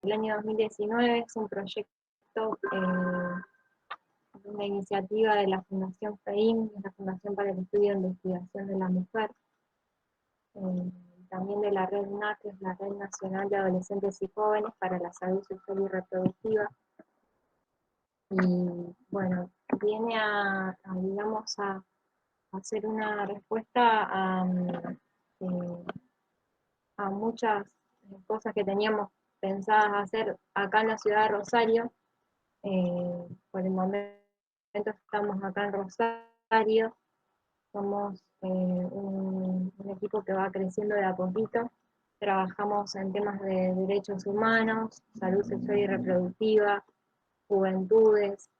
el año 2019, es un proyecto, una iniciativa de la Fundación FEIM, la Fundación para el Estudio e Investigación de la Mujer, también de la Red NAC, que es la Red Nacional de Adolescentes y Jóvenes para la Salud Sexual y Reproductiva. Y bueno, viene digamos, a hacer una respuesta a muchas cosas que teníamos pensadas hacer acá en la ciudad de Rosario. Por el momento estamos acá en Rosario, somos un equipo que va creciendo de a poquito, trabajamos en temas de derechos humanos, salud sexual y reproductiva, juventudes,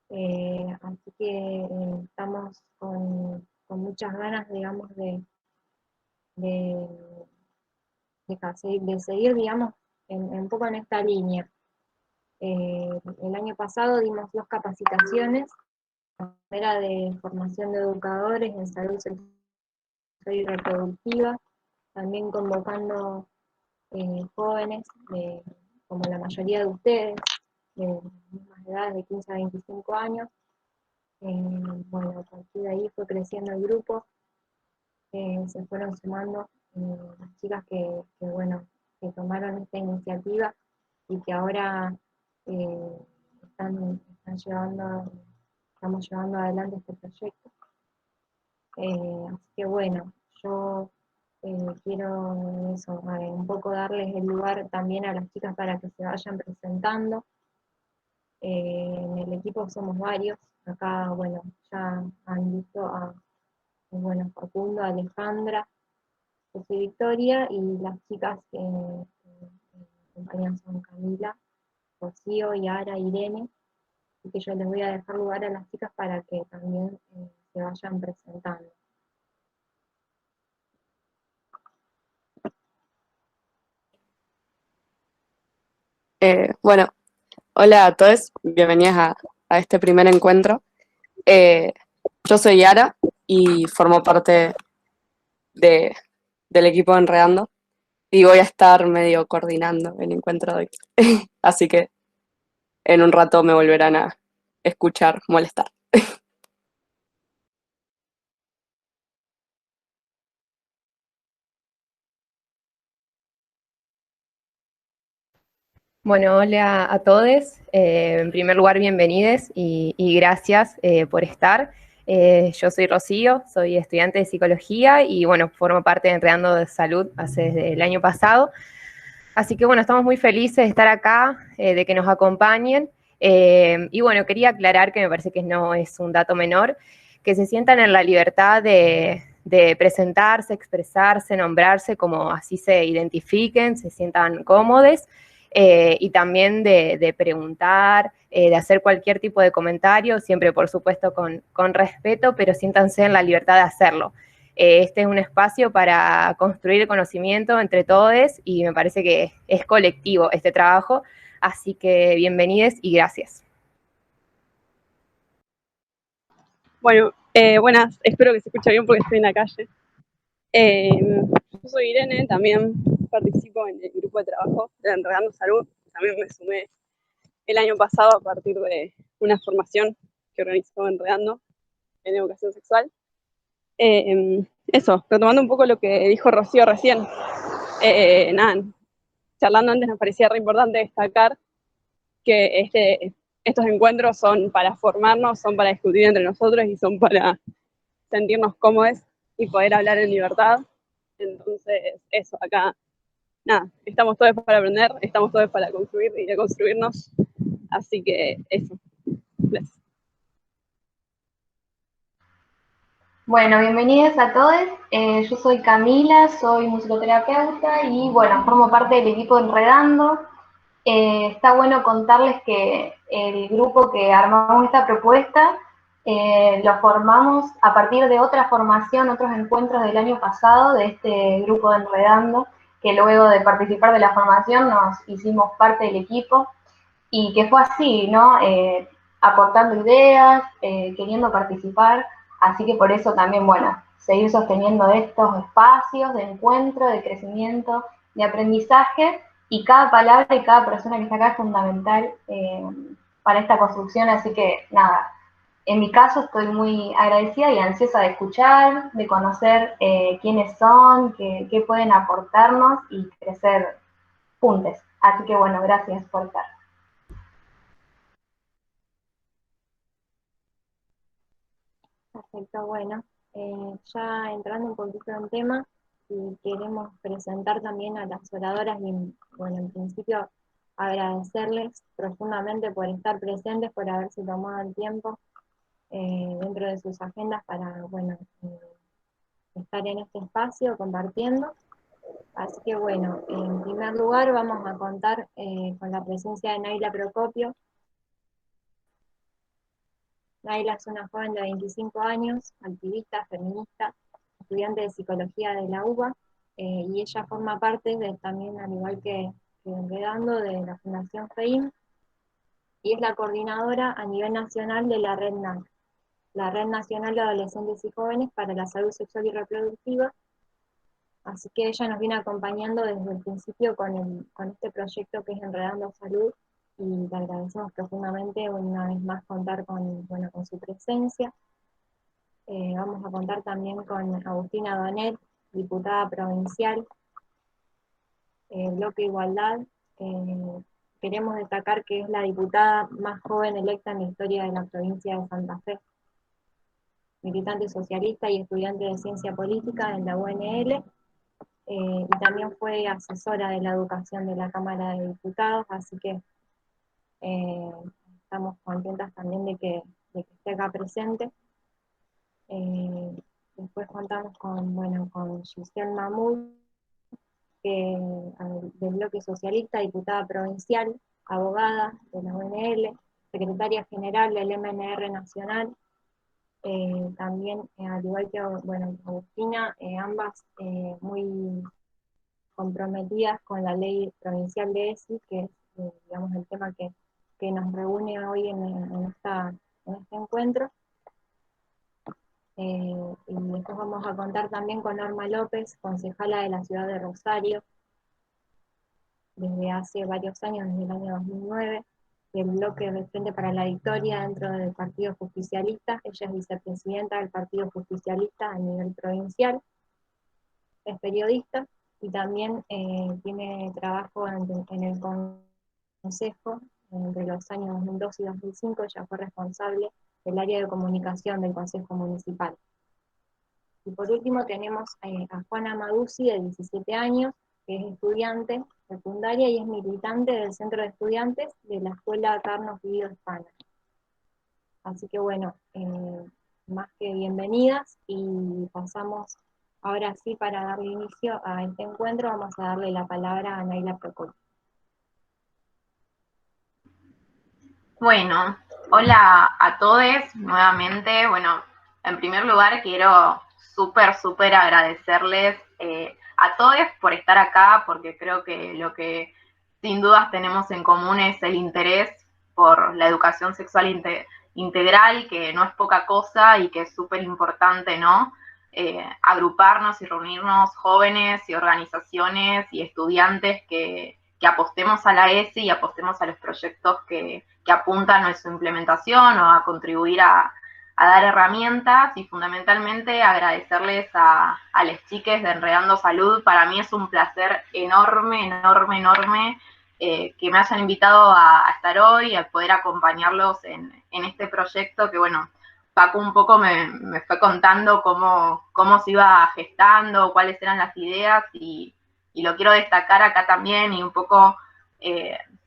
así que estamos con muchas ganas, digamos, de, de seguir, digamos, un poco en esta línea. El año pasado dimos 2 capacitaciones, la primera de formación de educadores en salud sexual y reproductiva, también convocando jóvenes, como la mayoría de ustedes, de mismas edades, de 15 a 25 años. Bueno, a partir de ahí fue creciendo el grupo, se fueron sumando las chicas bueno, que tomaron esta iniciativa y que ahora estamos llevando adelante este proyecto. Así que bueno, yo quiero eso, un poco darles el lugar también a las chicas para que se vayan presentando. En el equipo somos varios, acá bueno, ya han visto a bueno, Facundo, Alejandra, José Victoria, y las chicas que me acompañan son Camila, Rocío, Yara, Irene, así que yo les voy a dejar lugar a las chicas para que también se vayan presentando. Bueno, hola a todos, bienvenidas a este primer encuentro. Yo soy Yara y formo parte del equipo de Enredando y voy a estar medio coordinando el encuentro de hoy. Así que en un rato me volverán a escuchar molestar. Bueno, hola a todos. En primer lugar, bienvenidos y gracias por estar. Yo soy Rocío, soy estudiante de psicología y bueno, formo parte de Enredando de Salud desde el año pasado. Así que bueno, estamos muy felices de estar acá, de que nos acompañen. Y bueno, quería aclarar que me parece que no es un dato menor, que se sientan en la libertad de presentarse, expresarse, nombrarse como así se identifiquen, se sientan cómodos. Y también de preguntar, de hacer cualquier tipo de comentario, siempre por supuesto con respeto, pero siéntanse en la libertad de hacerlo. Este es un espacio para construir conocimiento entre todos y me parece que es colectivo este trabajo, así que bienvenidos y gracias. Bueno, buenas, espero que se escuche bien porque estoy en la calle. Yo soy Irene, también participo en el grupo de trabajo de Enredando Salud. También me sumé el año pasado a partir de una formación que organizó Enredando en educación sexual. Eso, retomando un poco lo que dijo Rocío recién. Nada, charlando antes nos parecía re importante destacar que estos encuentros son para formarnos, son para discutir entre nosotros y son para sentirnos cómodos y poder hablar en libertad. Entonces, eso, acá, nada, estamos todos para aprender, estamos todos para construir y deconstruirnos. Así que eso. Gracias. Bueno, bienvenidos a todos. Yo soy Camila, soy musicoterapeuta y bueno, formo parte del equipo Enredando. Está bueno contarles que el grupo que armamos esta propuesta lo formamos a partir de otra formación, otros encuentros del año pasado de este grupo de Enredando, que luego de participar de la formación nos hicimos parte del equipo y que fue así, ¿no? Aportando ideas, queriendo participar, así que por eso también, bueno, seguir sosteniendo estos espacios de encuentro, de crecimiento, de aprendizaje, y cada palabra y cada persona que está acá es fundamental para esta construcción, así que nada, en mi caso estoy muy agradecida y ansiosa de escuchar, de conocer quiénes son, qué pueden aportarnos y crecer juntos. Así que bueno, gracias por estar. Perfecto, bueno, ya entrando un poquito en tema, y queremos presentar también a las oradoras y, bueno, en principio agradecerles profundamente por estar presentes, por haberse tomado el tiempo dentro de sus agendas para, bueno, estar en este espacio compartiendo. Así que bueno, en primer lugar vamos a contar con la presencia de Naila Procopio. Naila es una joven de 25 años, activista, feminista, estudiante de psicología de la UBA, y ella forma parte también, al igual que Enredando, de la Fundación FEIM, y es la coordinadora a nivel nacional de la Red NAC, la Red Nacional de Adolescentes y Jóvenes para la Salud Sexual y Reproductiva. Así que ella nos viene acompañando desde el principio con este proyecto que es Enredando Salud, y le agradecemos profundamente una vez más contar bueno, con su presencia. Vamos a contar también con Agustina Donet, diputada provincial, Bloque Igualdad. Queremos destacar que es la diputada más joven electa en la historia de la provincia de Santa Fe, militante socialista y estudiante de ciencia política en la UNL, y también fue asesora de la educación de la Cámara de Diputados, así que estamos contentas también de que esté acá presente. Después contamos con Giselle Mahmoud, del Bloque Socialista, diputada provincial, abogada de la UNL, secretaria general del MNR Nacional, también, al igual que Agustina, ambas muy comprometidas con la ley provincial de ESI, que es digamos, el tema que nos reúne hoy en este encuentro. Y después vamos a contar también con Norma López, concejala de la ciudad de Rosario, desde hace varios años, desde el año 2009, del bloque del Frente para la Victoria dentro del Partido Justicialista. Ella es vicepresidenta del Partido Justicialista a nivel provincial, es periodista y también tiene trabajo en el Consejo. Entre los años 2002 y 2005 ella fue responsable del área de comunicación del Consejo Municipal. Y por último tenemos a Juana Maduzzi, de 17 años, que es estudiante secundaria y es militante del Centro de Estudiantes de la Escuela Carlos Guido Hispana. Así que bueno, más que bienvenidas, y pasamos ahora sí, para darle inicio a este encuentro, vamos a darle la palabra a Naila Procopio. Bueno, hola a todos nuevamente. Bueno, en primer lugar quiero súper agradecerles a todos por estar acá, porque creo que lo que sin dudas tenemos en común es el interés por la educación sexual integral, que no es poca cosa y que es súper importante, ¿no? Agruparnos y reunirnos jóvenes y organizaciones y estudiantes que apostemos a la ESI y apostemos a los proyectos que apuntan a su implementación o a contribuir a dar herramientas, y fundamentalmente agradecerles a las chiques de Enredando Salud. Para mí es un placer enorme que me hayan invitado a estar hoy, a poder acompañarlos en este proyecto que, bueno, Paco un poco me fue contando cómo se iba gestando, cuáles eran las ideas, y lo quiero destacar acá también y un poco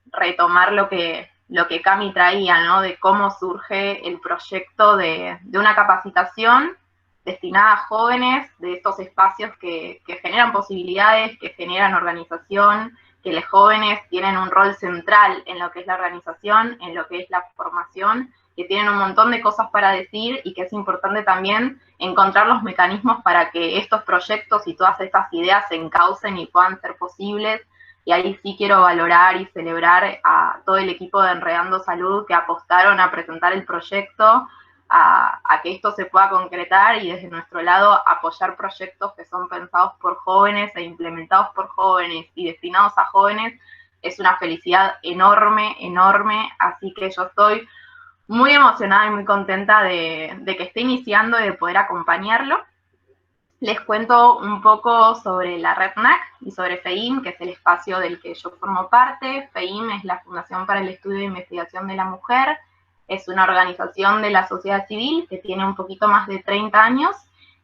retomar lo que Cami traía, ¿no? De cómo surge el proyecto de una capacitación destinada a jóvenes, de estos espacios que generan posibilidades, que generan organización, que los jóvenes tienen un rol central en lo que es la organización, en lo que es la formación, que tienen un montón de cosas para decir, y que es importante también encontrar los mecanismos para que estos proyectos y todas estas ideas se encaucen y puedan ser posibles. Y ahí sí quiero valorar y celebrar a todo el equipo de Enredando Salud que apostaron a presentar el proyecto, a que esto se pueda concretar y desde nuestro lado apoyar proyectos que son pensados por jóvenes e implementados por jóvenes y destinados a jóvenes, es una felicidad enorme, enorme, así que yo estoy muy emocionada y muy contenta de que esté iniciando y de poder acompañarlo. Les cuento un poco sobre la Red NAC y sobre FEIM, que es el espacio del que yo formo parte. FEIM es la Fundación para el Estudio e Investigación de la Mujer, es una organización de la sociedad civil que tiene un poquito más de 30 años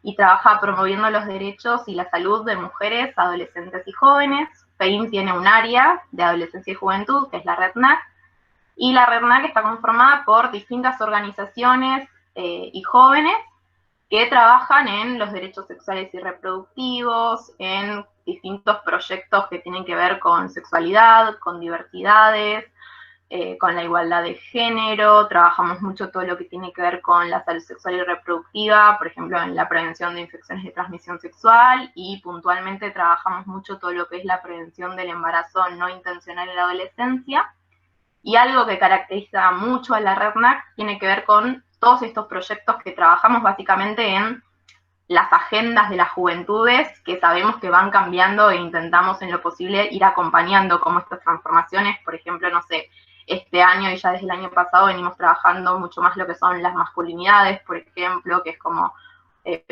y trabaja promoviendo los derechos y la salud de mujeres, adolescentes y jóvenes. FEIM tiene un área de adolescencia y juventud, que es la Red NAC, y la Red NAC está conformada por distintas organizaciones y jóvenes que trabajan en los derechos sexuales y reproductivos, en distintos proyectos que tienen que ver con sexualidad, con diversidades, con la igualdad de género. Trabajamos mucho todo lo que tiene que ver con la salud sexual y reproductiva, por ejemplo, en la prevención de infecciones de transmisión sexual, y puntualmente trabajamos mucho todo lo que es la prevención del embarazo no intencional en la adolescencia. Y algo que caracteriza mucho a la Red NAC tiene que ver con todos estos proyectos que trabajamos básicamente en las agendas de las juventudes, que sabemos que van cambiando e intentamos en lo posible ir acompañando como estas transformaciones. Por ejemplo, no sé, este año y ya desde el año pasado venimos trabajando mucho más lo que son las masculinidades, por ejemplo, que es como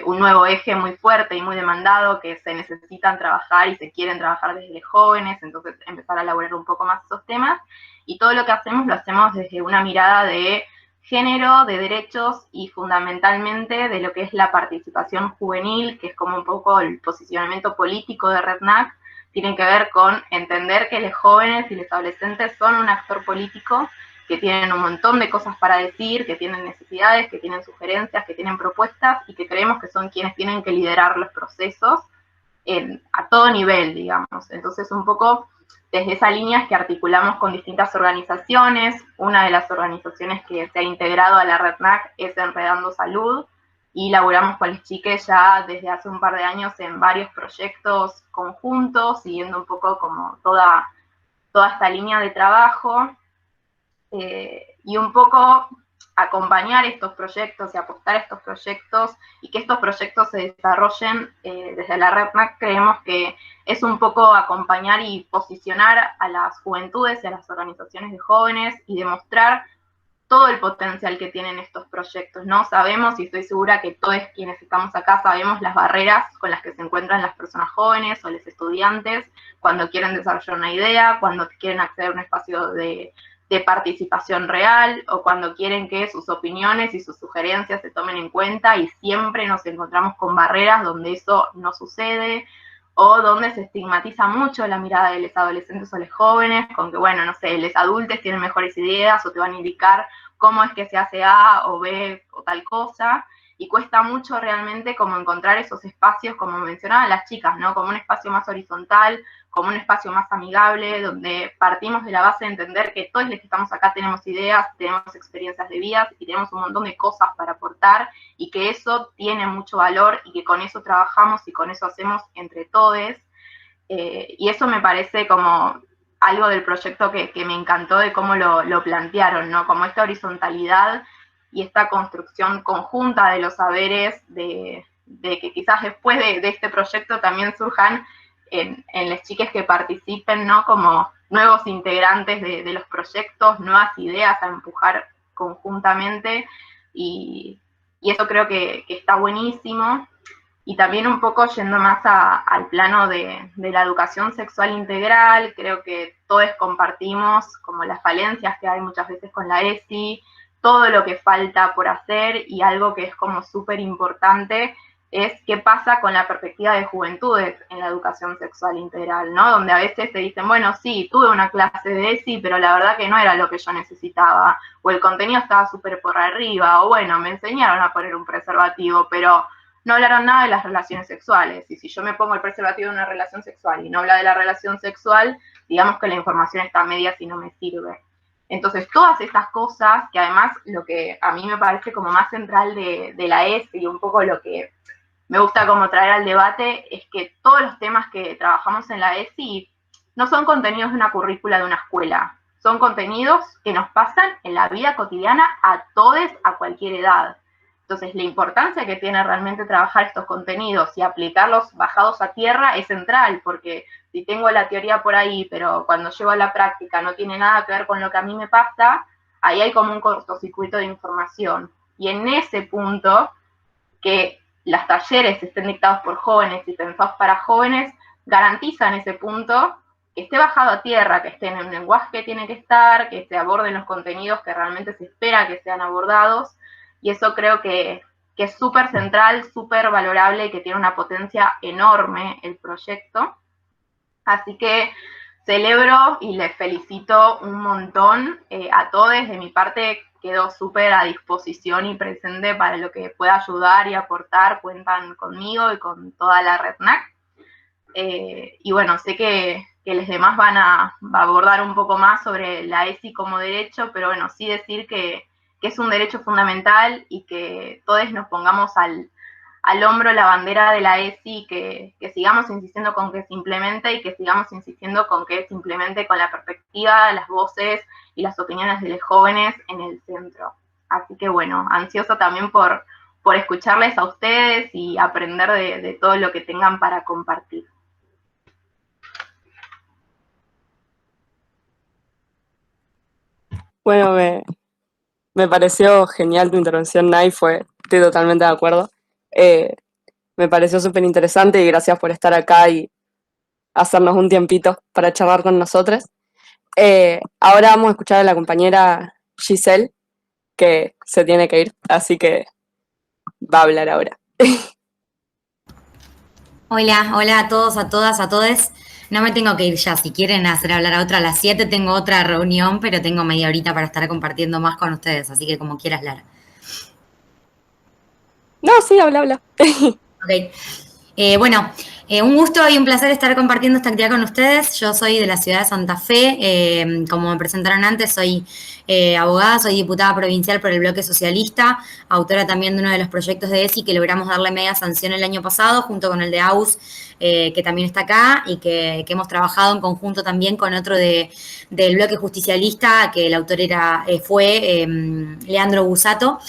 un nuevo eje muy fuerte y muy demandado, que se necesitan trabajar y se quieren trabajar desde jóvenes, entonces empezar a elaborar un poco más esos temas. Y todo lo que hacemos lo hacemos desde una mirada de género, de derechos y fundamentalmente de lo que es la participación juvenil, que es como un poco el posicionamiento político de Red NAC. Tienen que ver con entender que los jóvenes y los adolescentes son un actor político, que tienen un montón de cosas para decir, que tienen necesidades, que tienen sugerencias, que tienen propuestas, y que creemos que son quienes tienen que liderar los procesos a todo nivel, digamos. Entonces, un poco desde esa línea es que articulamos con distintas organizaciones. Una de las organizaciones que se ha integrado a la Red NAC es Enredando Salud, y laburamos con las chiques ya desde hace un par de años en varios proyectos conjuntos, siguiendo un poco como toda esta línea de trabajo, y un poco acompañar estos proyectos y apostar a estos proyectos y que estos proyectos se desarrollen desde la Red NAC. Creemos que es un poco acompañar y posicionar a las juventudes y a las organizaciones de jóvenes y demostrar todo el potencial que tienen estos proyectos, ¿no? Sabemos, y estoy segura que todos quienes estamos acá sabemos las barreras con las que se encuentran las personas jóvenes o los estudiantes cuando quieren desarrollar una idea, cuando quieren acceder a un espacio de participación real, o cuando quieren que sus opiniones y sus sugerencias se tomen en cuenta, y siempre nos encontramos con barreras donde eso no sucede, o donde se estigmatiza mucho la mirada de los adolescentes o los jóvenes, con que, bueno, no sé, los adultos tienen mejores ideas o te van a indicar cómo es que se hace A o B o tal cosa, y cuesta mucho realmente como encontrar esos espacios, como mencionaban las chicas, ¿no? Como un espacio más horizontal, como un espacio más amigable, donde partimos de la base de entender que todos los que estamos acá tenemos ideas, tenemos experiencias de vida y tenemos un montón de cosas para aportar, y que eso tiene mucho valor y que con eso trabajamos y con eso hacemos entre todos. Y eso me parece como algo del proyecto que me encantó de cómo lo plantearon, ¿no? Como esta horizontalidad y esta construcción conjunta de los saberes, de que quizás después de este proyecto también surjan en las chicas que participen, ¿no? Como nuevos integrantes de los proyectos, nuevas ideas a empujar conjuntamente, y eso creo que está buenísimo. Y también un poco yendo más al plano de la educación sexual integral, creo que todos compartimos como las falencias que hay muchas veces con la ESI, todo lo que falta por hacer, y algo que es como súper importante es qué pasa con la perspectiva de juventudes en la educación sexual integral, ¿no? Donde a veces te dicen, bueno, sí, tuve una clase de ESI, pero la verdad que no era lo que yo necesitaba, o el contenido estaba súper por arriba, o bueno, me enseñaron a poner un preservativo, pero no hablaron nada de las relaciones sexuales, y si yo me pongo el preservativo en una relación sexual y no habla de la relación sexual, digamos que la información está a medias y no me sirve. Entonces, todas estas cosas, que además lo que a mí me parece como más central de la ESI, y un poco lo que me gusta como traer al debate, es que todos los temas que trabajamos en la ESI no son contenidos de una currícula de una escuela, son contenidos que nos pasan en la vida cotidiana a todos, a cualquier edad. Entonces, la importancia que tiene realmente trabajar estos contenidos y aplicarlos bajados a tierra es central, porque si tengo la teoría por ahí, pero cuando llego a la práctica no tiene nada que ver con lo que a mí me pasa, ahí hay como un cortocircuito de información. Y en ese punto, que los talleres estén dictados por jóvenes y pensados para jóvenes, garantizan ese punto, que esté bajado a tierra, que esté en el lenguaje que tiene que estar, que se aborden los contenidos que realmente se espera que sean abordados, y eso creo que es súper central, súper valorable y que tiene una potencia enorme el proyecto. Así que celebro y les felicito un montón a todos. De mi parte quedo súper a disposición y presente para lo que pueda ayudar y aportar. Cuentan conmigo y con toda la RedNac. Y bueno, sé que los demás van a abordar un poco más sobre la ESI como derecho, pero bueno, sí decir que es un derecho fundamental y que todos nos pongamos al hombro la bandera de la ESI, que sigamos insistiendo con que se implemente y que sigamos insistiendo con que se implemente con la perspectiva, las voces y las opiniones de los jóvenes en el centro. Así que bueno, ansiosa también por escucharles a ustedes y aprender de todo lo que tengan para compartir. Bueno, me pareció genial tu intervención, Nay, estoy totalmente de acuerdo. Me pareció súper interesante y gracias por estar acá y hacernos un tiempito para charlar con nosotros. Ahora vamos a escuchar a la compañera Giselle, que se tiene que ir, así que va a hablar ahora. Hola a todos, a todas, a todes. No me tengo que ir ya, si quieren hacer hablar a otra a las 7 tengo otra reunión, pero tengo media horita para estar compartiendo más con ustedes, así que como quieras, Lara. No, sí, habla. Ok. Bueno, un gusto y un placer estar compartiendo esta actividad con ustedes. Yo soy de la ciudad de Santa Fe, como me presentaron antes, soy abogada, soy diputada provincial por el Bloque Socialista, autora también de uno de los proyectos de ESI que logramos darle media sanción el año pasado, junto con el de AUS, que también está acá, y que hemos trabajado en conjunto también con otro del Bloque Justicialista, que el autor fue Leandro Busato.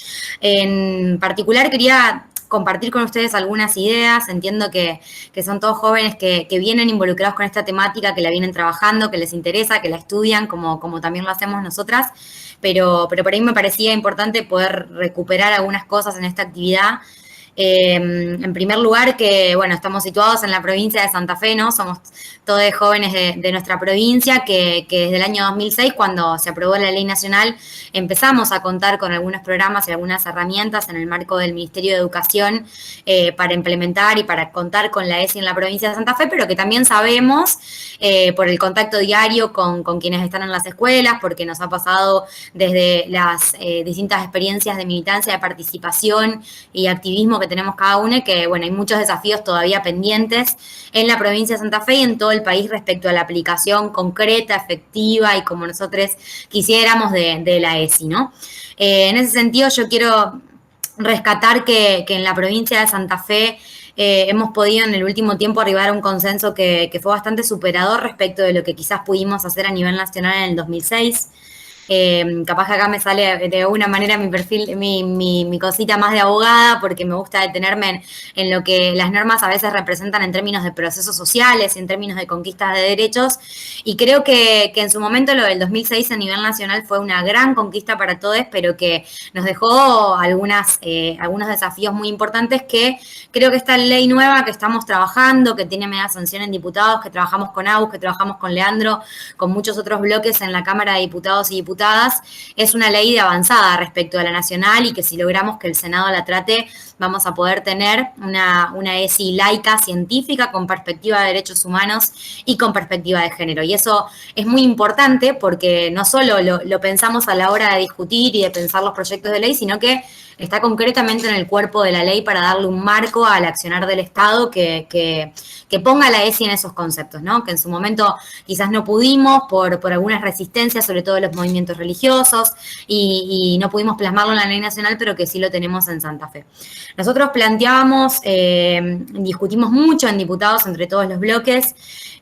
En particular quería compartir con ustedes algunas ideas. Entiendo que son todos jóvenes que vienen involucrados con esta temática, que la vienen trabajando, que les interesa, que la estudian, como también lo hacemos nosotras, pero por ahí me parecía importante poder recuperar algunas cosas en esta actividad. En primer lugar, que bueno, estamos situados en la provincia de Santa Fe, ¿no? Somos todos jóvenes de nuestra provincia que desde el año 2006, cuando se aprobó la ley nacional, empezamos a contar con algunos programas y algunas herramientas en el marco del Ministerio de Educación para implementar y para contar con la ESI en la provincia de Santa Fe, pero que también sabemos por el contacto diario con quienes están en las escuelas, porque nos ha pasado desde las distintas experiencias de militancia, de participación y activismo que tenemos cada uno, que bueno, hay muchos desafíos todavía pendientes en la provincia de Santa Fe y en todo el país respecto a la aplicación concreta, efectiva y como nosotros quisiéramos de la ESI, ¿no? En ese sentido yo quiero rescatar que en la provincia de Santa Fe hemos podido en el último tiempo arribar a un consenso que fue bastante superador respecto de lo que quizás pudimos hacer a nivel nacional en el 2006. Capaz que acá me sale de alguna manera mi perfil, mi cosita más de abogada, porque me gusta detenerme en lo que las normas a veces representan en términos de procesos sociales y en términos de conquistas de derechos, y creo que en su momento lo del 2006 a nivel nacional fue una gran conquista para todos, pero que nos dejó algunos desafíos muy importantes que creo que esta ley nueva que estamos trabajando, que tiene media sanción en diputados, que trabajamos con AUS, que trabajamos con Leandro, con muchos otros bloques en la Cámara de Diputados y Diputadas, es una ley de avanzada respecto a la nacional, y que si logramos que el Senado la trate, vamos a poder tener una ESI laica, científica, con perspectiva de derechos humanos y con perspectiva de género. Y eso es muy importante porque no solo lo pensamos a la hora de discutir y de pensar los proyectos de ley, sino que está concretamente en el cuerpo de la ley para darle un marco al accionar del Estado que ponga la ESI en esos conceptos, ¿no? Que en su momento quizás no pudimos por algunas resistencias, sobre todo de los movimientos religiosos, y no pudimos plasmarlo en la ley nacional, pero que sí lo tenemos en Santa Fe. Nosotros planteábamos, discutimos mucho en diputados entre todos los bloques,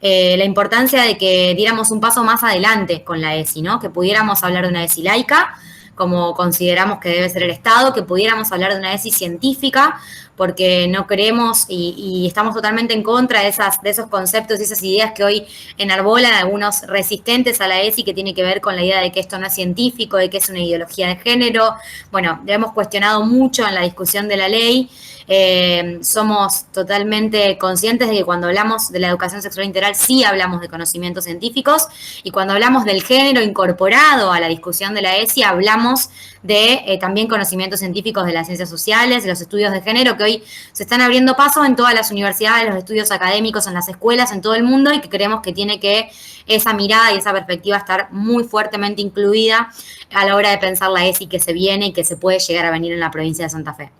la importancia de que diéramos un paso más adelante con la ESI, ¿no? Que pudiéramos hablar de una ESI laica, como consideramos que debe ser el Estado, que pudiéramos hablar de una ESI científica, porque no creemos y estamos totalmente en contra de esos conceptos y esas ideas que hoy enarbolan algunos resistentes a la ESI, que tiene que ver con la idea de que esto no es científico, de que es una ideología de género. Bueno, lo hemos cuestionado mucho en la discusión de la ley. Somos totalmente conscientes de que cuando hablamos de la educación sexual integral sí hablamos de conocimientos científicos, y cuando hablamos del género incorporado a la discusión de la ESI hablamos de también conocimientos científicos de las ciencias sociales, de los estudios de género, que hoy se están abriendo paso en todas las universidades, los estudios académicos, en las escuelas, en todo el mundo, y que creemos que tiene que esa mirada y esa perspectiva estar muy fuertemente incluida a la hora de pensar la ESI que se viene y que se puede llegar a venir en la provincia de Santa Fe.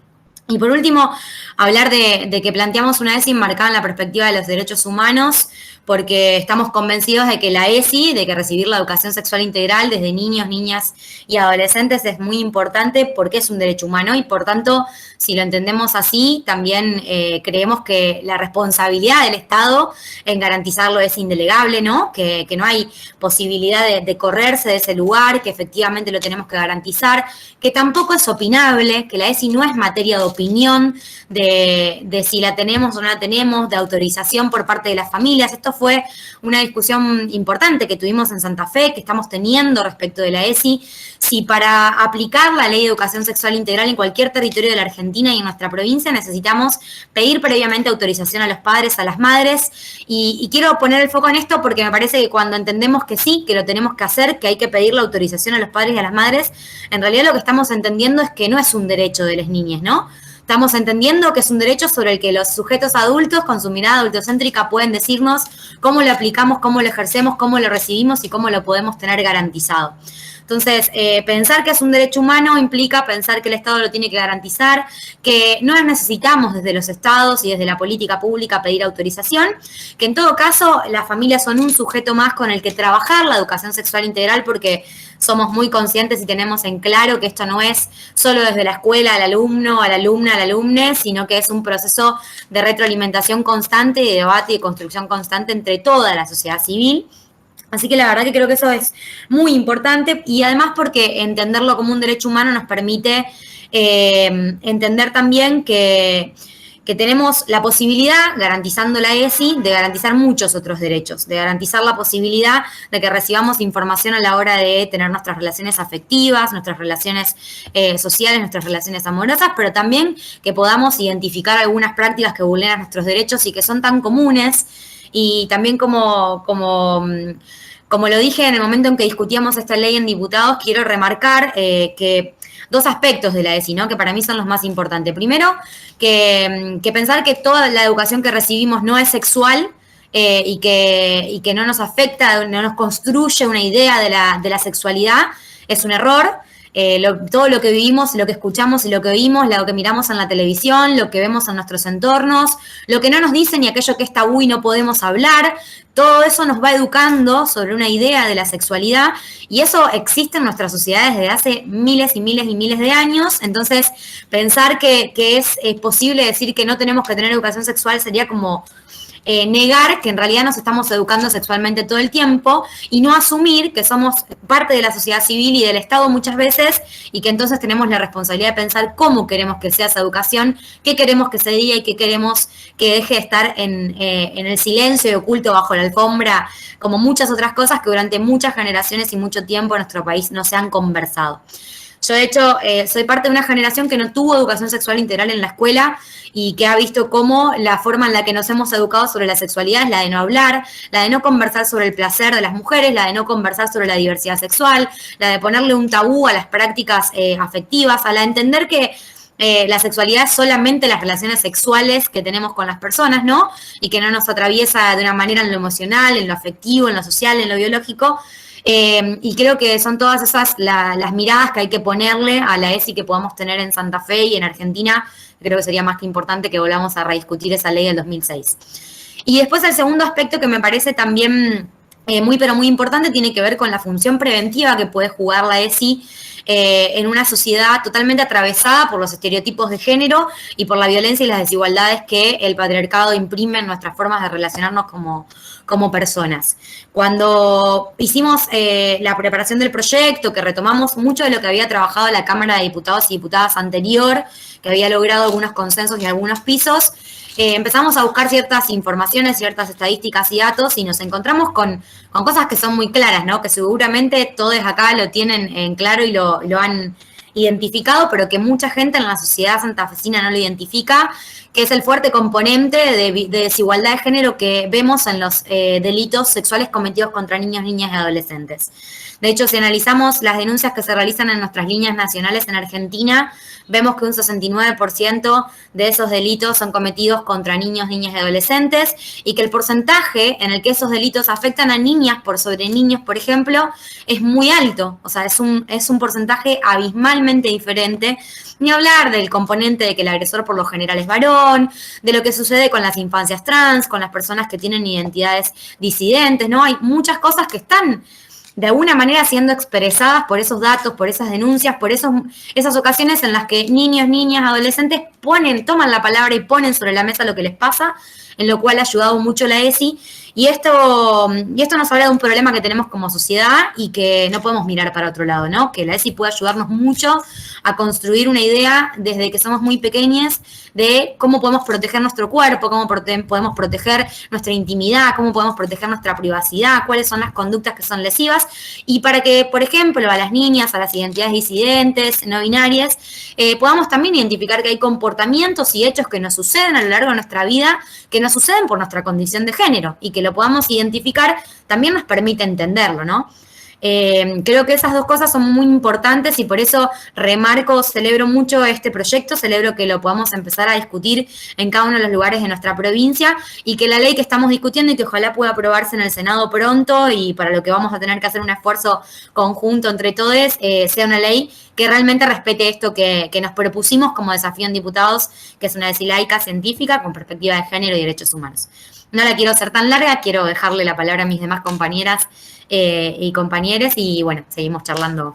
Y por último, hablar de que planteamos una ESI enmarcada en la perspectiva de los derechos humanos, porque estamos convencidos de que la ESI, de que recibir la educación sexual integral desde niños, niñas y adolescentes es muy importante porque es un derecho humano, y por tanto, si lo entendemos así, también creemos que la responsabilidad del Estado en garantizarlo es indelegable, ¿no? Que no hay posibilidad de correrse de ese lugar, que efectivamente lo tenemos que garantizar, que tampoco es opinable, que la ESI no es materia de opinión, de si la tenemos o no la tenemos, de autorización por parte de las familias. Esto fue una discusión importante que tuvimos en Santa Fe, que estamos teniendo respecto de la ESI, si para aplicar la ley de educación sexual integral en cualquier territorio de la Argentina y en nuestra provincia necesitamos pedir previamente autorización a los padres, a las madres, y quiero poner el foco en esto porque me parece que cuando entendemos que sí, que lo tenemos que hacer, que hay que pedir la autorización a los padres y a las madres, en realidad lo que estamos entendiendo es que no es un derecho de las niñas, ¿no? Estamos entendiendo que es un derecho sobre el que los sujetos adultos, con su mirada adultocéntrica, pueden decirnos cómo lo aplicamos, cómo lo ejercemos, cómo lo recibimos y cómo lo podemos tener garantizado. Entonces, pensar que es un derecho humano implica pensar que el Estado lo tiene que garantizar, que no necesitamos desde los estados y desde la política pública pedir autorización, que en todo caso las familias son un sujeto más con el que trabajar la educación sexual integral, porque somos muy conscientes y tenemos en claro que esto no es solo desde la escuela al alumno, a la alumna, al alumne, sino que es un proceso de retroalimentación constante, de debate y de construcción constante entre toda la sociedad civil. Así que la verdad que creo que eso es muy importante, y además porque entenderlo como un derecho humano nos permite entender también que tenemos la posibilidad, garantizando la ESI, de garantizar muchos otros derechos, de garantizar la posibilidad de que recibamos información a la hora de tener nuestras relaciones afectivas, nuestras relaciones sociales, nuestras relaciones amorosas, pero también que podamos identificar algunas prácticas que vulneran nuestros derechos y que son tan comunes. Y también como lo dije en el momento en que discutíamos esta ley en diputados, quiero remarcar que dos aspectos de la ESI, ¿no? Que para mí son los más importantes. Primero, que pensar que toda la educación que recibimos no es sexual y que no nos afecta, no nos construye una idea de la sexualidad, es un error. Todo lo que vivimos, lo que escuchamos y lo que oímos, lo que miramos en la televisión, lo que vemos en nuestros entornos, lo que no nos dicen y aquello que es tabú y no podemos hablar, todo eso nos va educando sobre una idea de la sexualidad, y eso existe en nuestras sociedades desde hace miles y miles y miles de años. Entonces, pensar que es posible decir que no tenemos que tener educación sexual sería como negar que en realidad nos estamos educando sexualmente todo el tiempo, y no asumir que somos parte de la sociedad civil y del Estado muchas veces, y que entonces tenemos la responsabilidad de pensar cómo queremos que sea esa educación, qué queremos que se diga y qué queremos que deje de estar en el silencio y oculto bajo la alfombra, como muchas otras cosas que durante muchas generaciones y mucho tiempo en nuestro país no se han conversado. Yo, de hecho, soy parte de una generación que no tuvo educación sexual integral en la escuela y que ha visto cómo la forma en la que nos hemos educado sobre la sexualidad es la de no hablar, la de no conversar sobre el placer de las mujeres, la de no conversar sobre la diversidad sexual, la de ponerle un tabú a las prácticas afectivas, a la de entender que la sexualidad es solamente las relaciones sexuales que tenemos con las personas, ¿no? Y que no nos atraviesa de una manera en lo emocional, en lo afectivo, en lo social, en lo biológico. Y creo que son todas esas las miradas que hay que ponerle a la ESI que podamos tener en Santa Fe y en Argentina. Creo que sería más que importante que volvamos a rediscutir esa ley del 2006. Y después el segundo aspecto que me parece también muy pero muy importante tiene que ver con la función preventiva que puede jugar la ESI en una sociedad totalmente atravesada por los estereotipos de género y por la violencia y las desigualdades que el patriarcado imprime en nuestras formas de relacionarnos como personas. Cuando hicimos la preparación del proyecto, que retomamos mucho de lo que había trabajado la Cámara de Diputados y Diputadas anterior, que había logrado algunos consensos y algunos pisos, empezamos a buscar ciertas informaciones, ciertas estadísticas y datos y nos encontramos con cosas que son muy claras, ¿no? Que seguramente todos acá lo tienen en claro y lo han identificado, pero que mucha gente en la sociedad santafesina no lo identifica, que es el fuerte componente de desigualdad de género que vemos en los delitos sexuales cometidos contra niños, niñas y adolescentes. De hecho, si analizamos las denuncias que se realizan en nuestras líneas nacionales en Argentina, vemos que un 69% de esos delitos son cometidos contra niños, niñas y adolescentes, y que el porcentaje en el que esos delitos afectan a niñas por sobre niños, por ejemplo, es muy alto. O sea, es un porcentaje abismalmente diferente. Ni hablar del componente de que el agresor por lo general es varón, de lo que sucede con las infancias trans, con las personas que tienen identidades disidentes, ¿no? Hay muchas cosas que están de alguna manera siendo expresadas por esos datos, por esas denuncias, por esas ocasiones en las que niños, niñas, adolescentes toman la palabra y ponen sobre la mesa lo que les pasa, en lo cual ha ayudado mucho la ESI. Y esto nos habla de un problema que tenemos como sociedad y que no podemos mirar para otro lado, ¿no? Que la ESI puede ayudarnos mucho a construir una idea desde que somos muy pequeñas de cómo podemos proteger nuestro cuerpo, cómo podemos proteger nuestra intimidad, cómo podemos proteger nuestra privacidad, cuáles son las conductas que son lesivas, y para que, por ejemplo, a las niñas, a las identidades disidentes, no binarias, podamos también identificar que hay comportamientos y hechos que nos suceden a lo largo de nuestra vida, que nos suceden por nuestra condición de género, y que lo podamos identificar también nos permite entenderlo, ¿no? Creo que esas dos cosas son muy importantes y por eso celebro mucho este proyecto, celebro que lo podamos empezar a discutir en cada uno de los lugares de nuestra provincia y que la ley que estamos discutiendo y que ojalá pueda aprobarse en el Senado pronto y para lo que vamos a tener que hacer un esfuerzo conjunto entre todos, sea una ley que realmente respete esto que nos propusimos como desafío en diputados, que es una ESI laica científica con perspectiva de género y derechos humanos. No la quiero hacer tan larga, quiero dejarle la palabra a mis demás compañeras y compañeros y bueno, seguimos charlando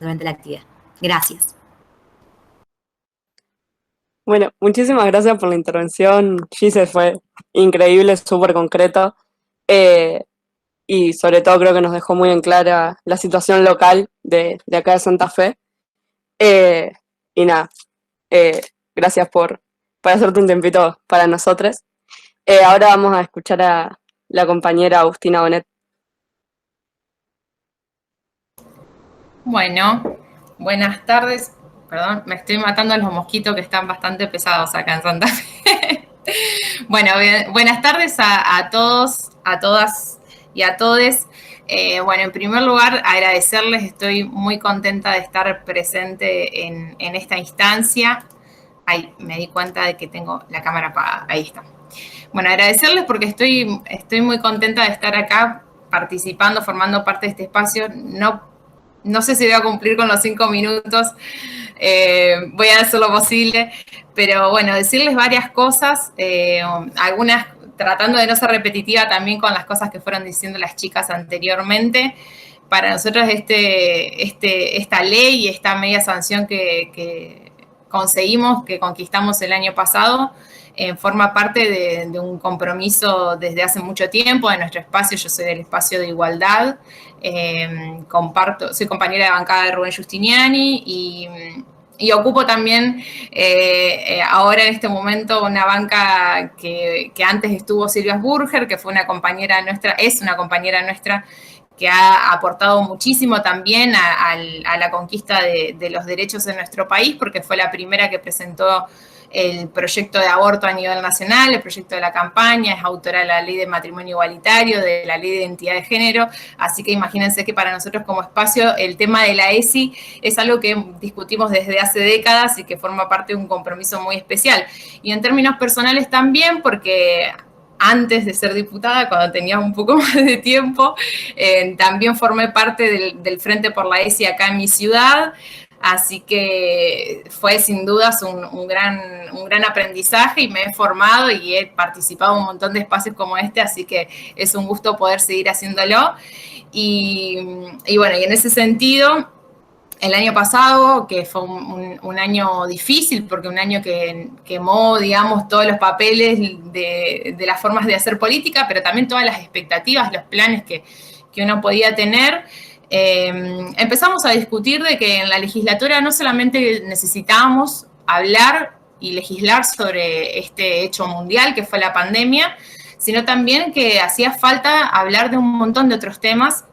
durante la actividad. Gracias. Bueno, muchísimas gracias por la intervención, Gise, fue increíble, súper concreto y sobre todo creo que nos dejó muy en clara la situación local de acá de Santa Fe. Y nada, gracias por hacerte un tiempito para nosotros. Ahora vamos a escuchar a la compañera Agustina Bonet. Bueno, buenas tardes. Perdón, me estoy matando a los mosquitos que están bastante pesados acá en Santa Fe. Bueno, buenas tardes a todos, a todas y a todes. Bueno, en primer lugar, agradecerles, estoy muy contenta de estar presente en esta instancia. Ay, me di cuenta de que tengo la cámara apagada, ahí está. Bueno, agradecerles porque estoy muy contenta de estar acá participando, formando parte de este espacio. No sé si voy a cumplir con los 5 minutos, voy a hacer lo posible, pero bueno, decirles varias cosas, algunas tratando de no ser repetitiva también con las cosas que fueron diciendo las chicas anteriormente. Para nosotros esta ley y esta media sanción que conseguimos, que conquistamos el año pasado, forma parte de un compromiso desde hace mucho tiempo de nuestro espacio. Yo soy del espacio de igualdad, soy compañera de bancada de Rubén Giustiniani y ocupo también ahora en este momento una banca que antes estuvo Silvia Burger, que fue una compañera nuestra, es una compañera nuestra que ha aportado muchísimo también a la conquista de los derechos en nuestro país, porque fue la primera que presentó el proyecto de aborto a nivel nacional, el proyecto de la campaña, es autora de la ley de matrimonio igualitario, de la ley de identidad de género, así que imagínense que para nosotros como espacio el tema de la ESI es algo que discutimos desde hace décadas y que forma parte de un compromiso muy especial. Y en términos personales también, porque antes de ser diputada, cuando tenía un poco más de tiempo, también formé parte del Frente por la ESI acá en mi ciudad. Así que fue sin dudas un gran aprendizaje y me he formado y he participado en un montón de espacios como este, así que es un gusto poder seguir haciéndolo. Y bueno, y en ese sentido, el año pasado, que fue un año difícil, porque un año que quemó, digamos, todos los papeles de las formas de hacer política, pero también todas las expectativas, los planes que uno podía tener, empezamos a discutir de que en la legislatura no solamente necesitábamos hablar y legislar sobre este hecho mundial que fue la pandemia, sino también que hacía falta hablar de un montón de otros temas,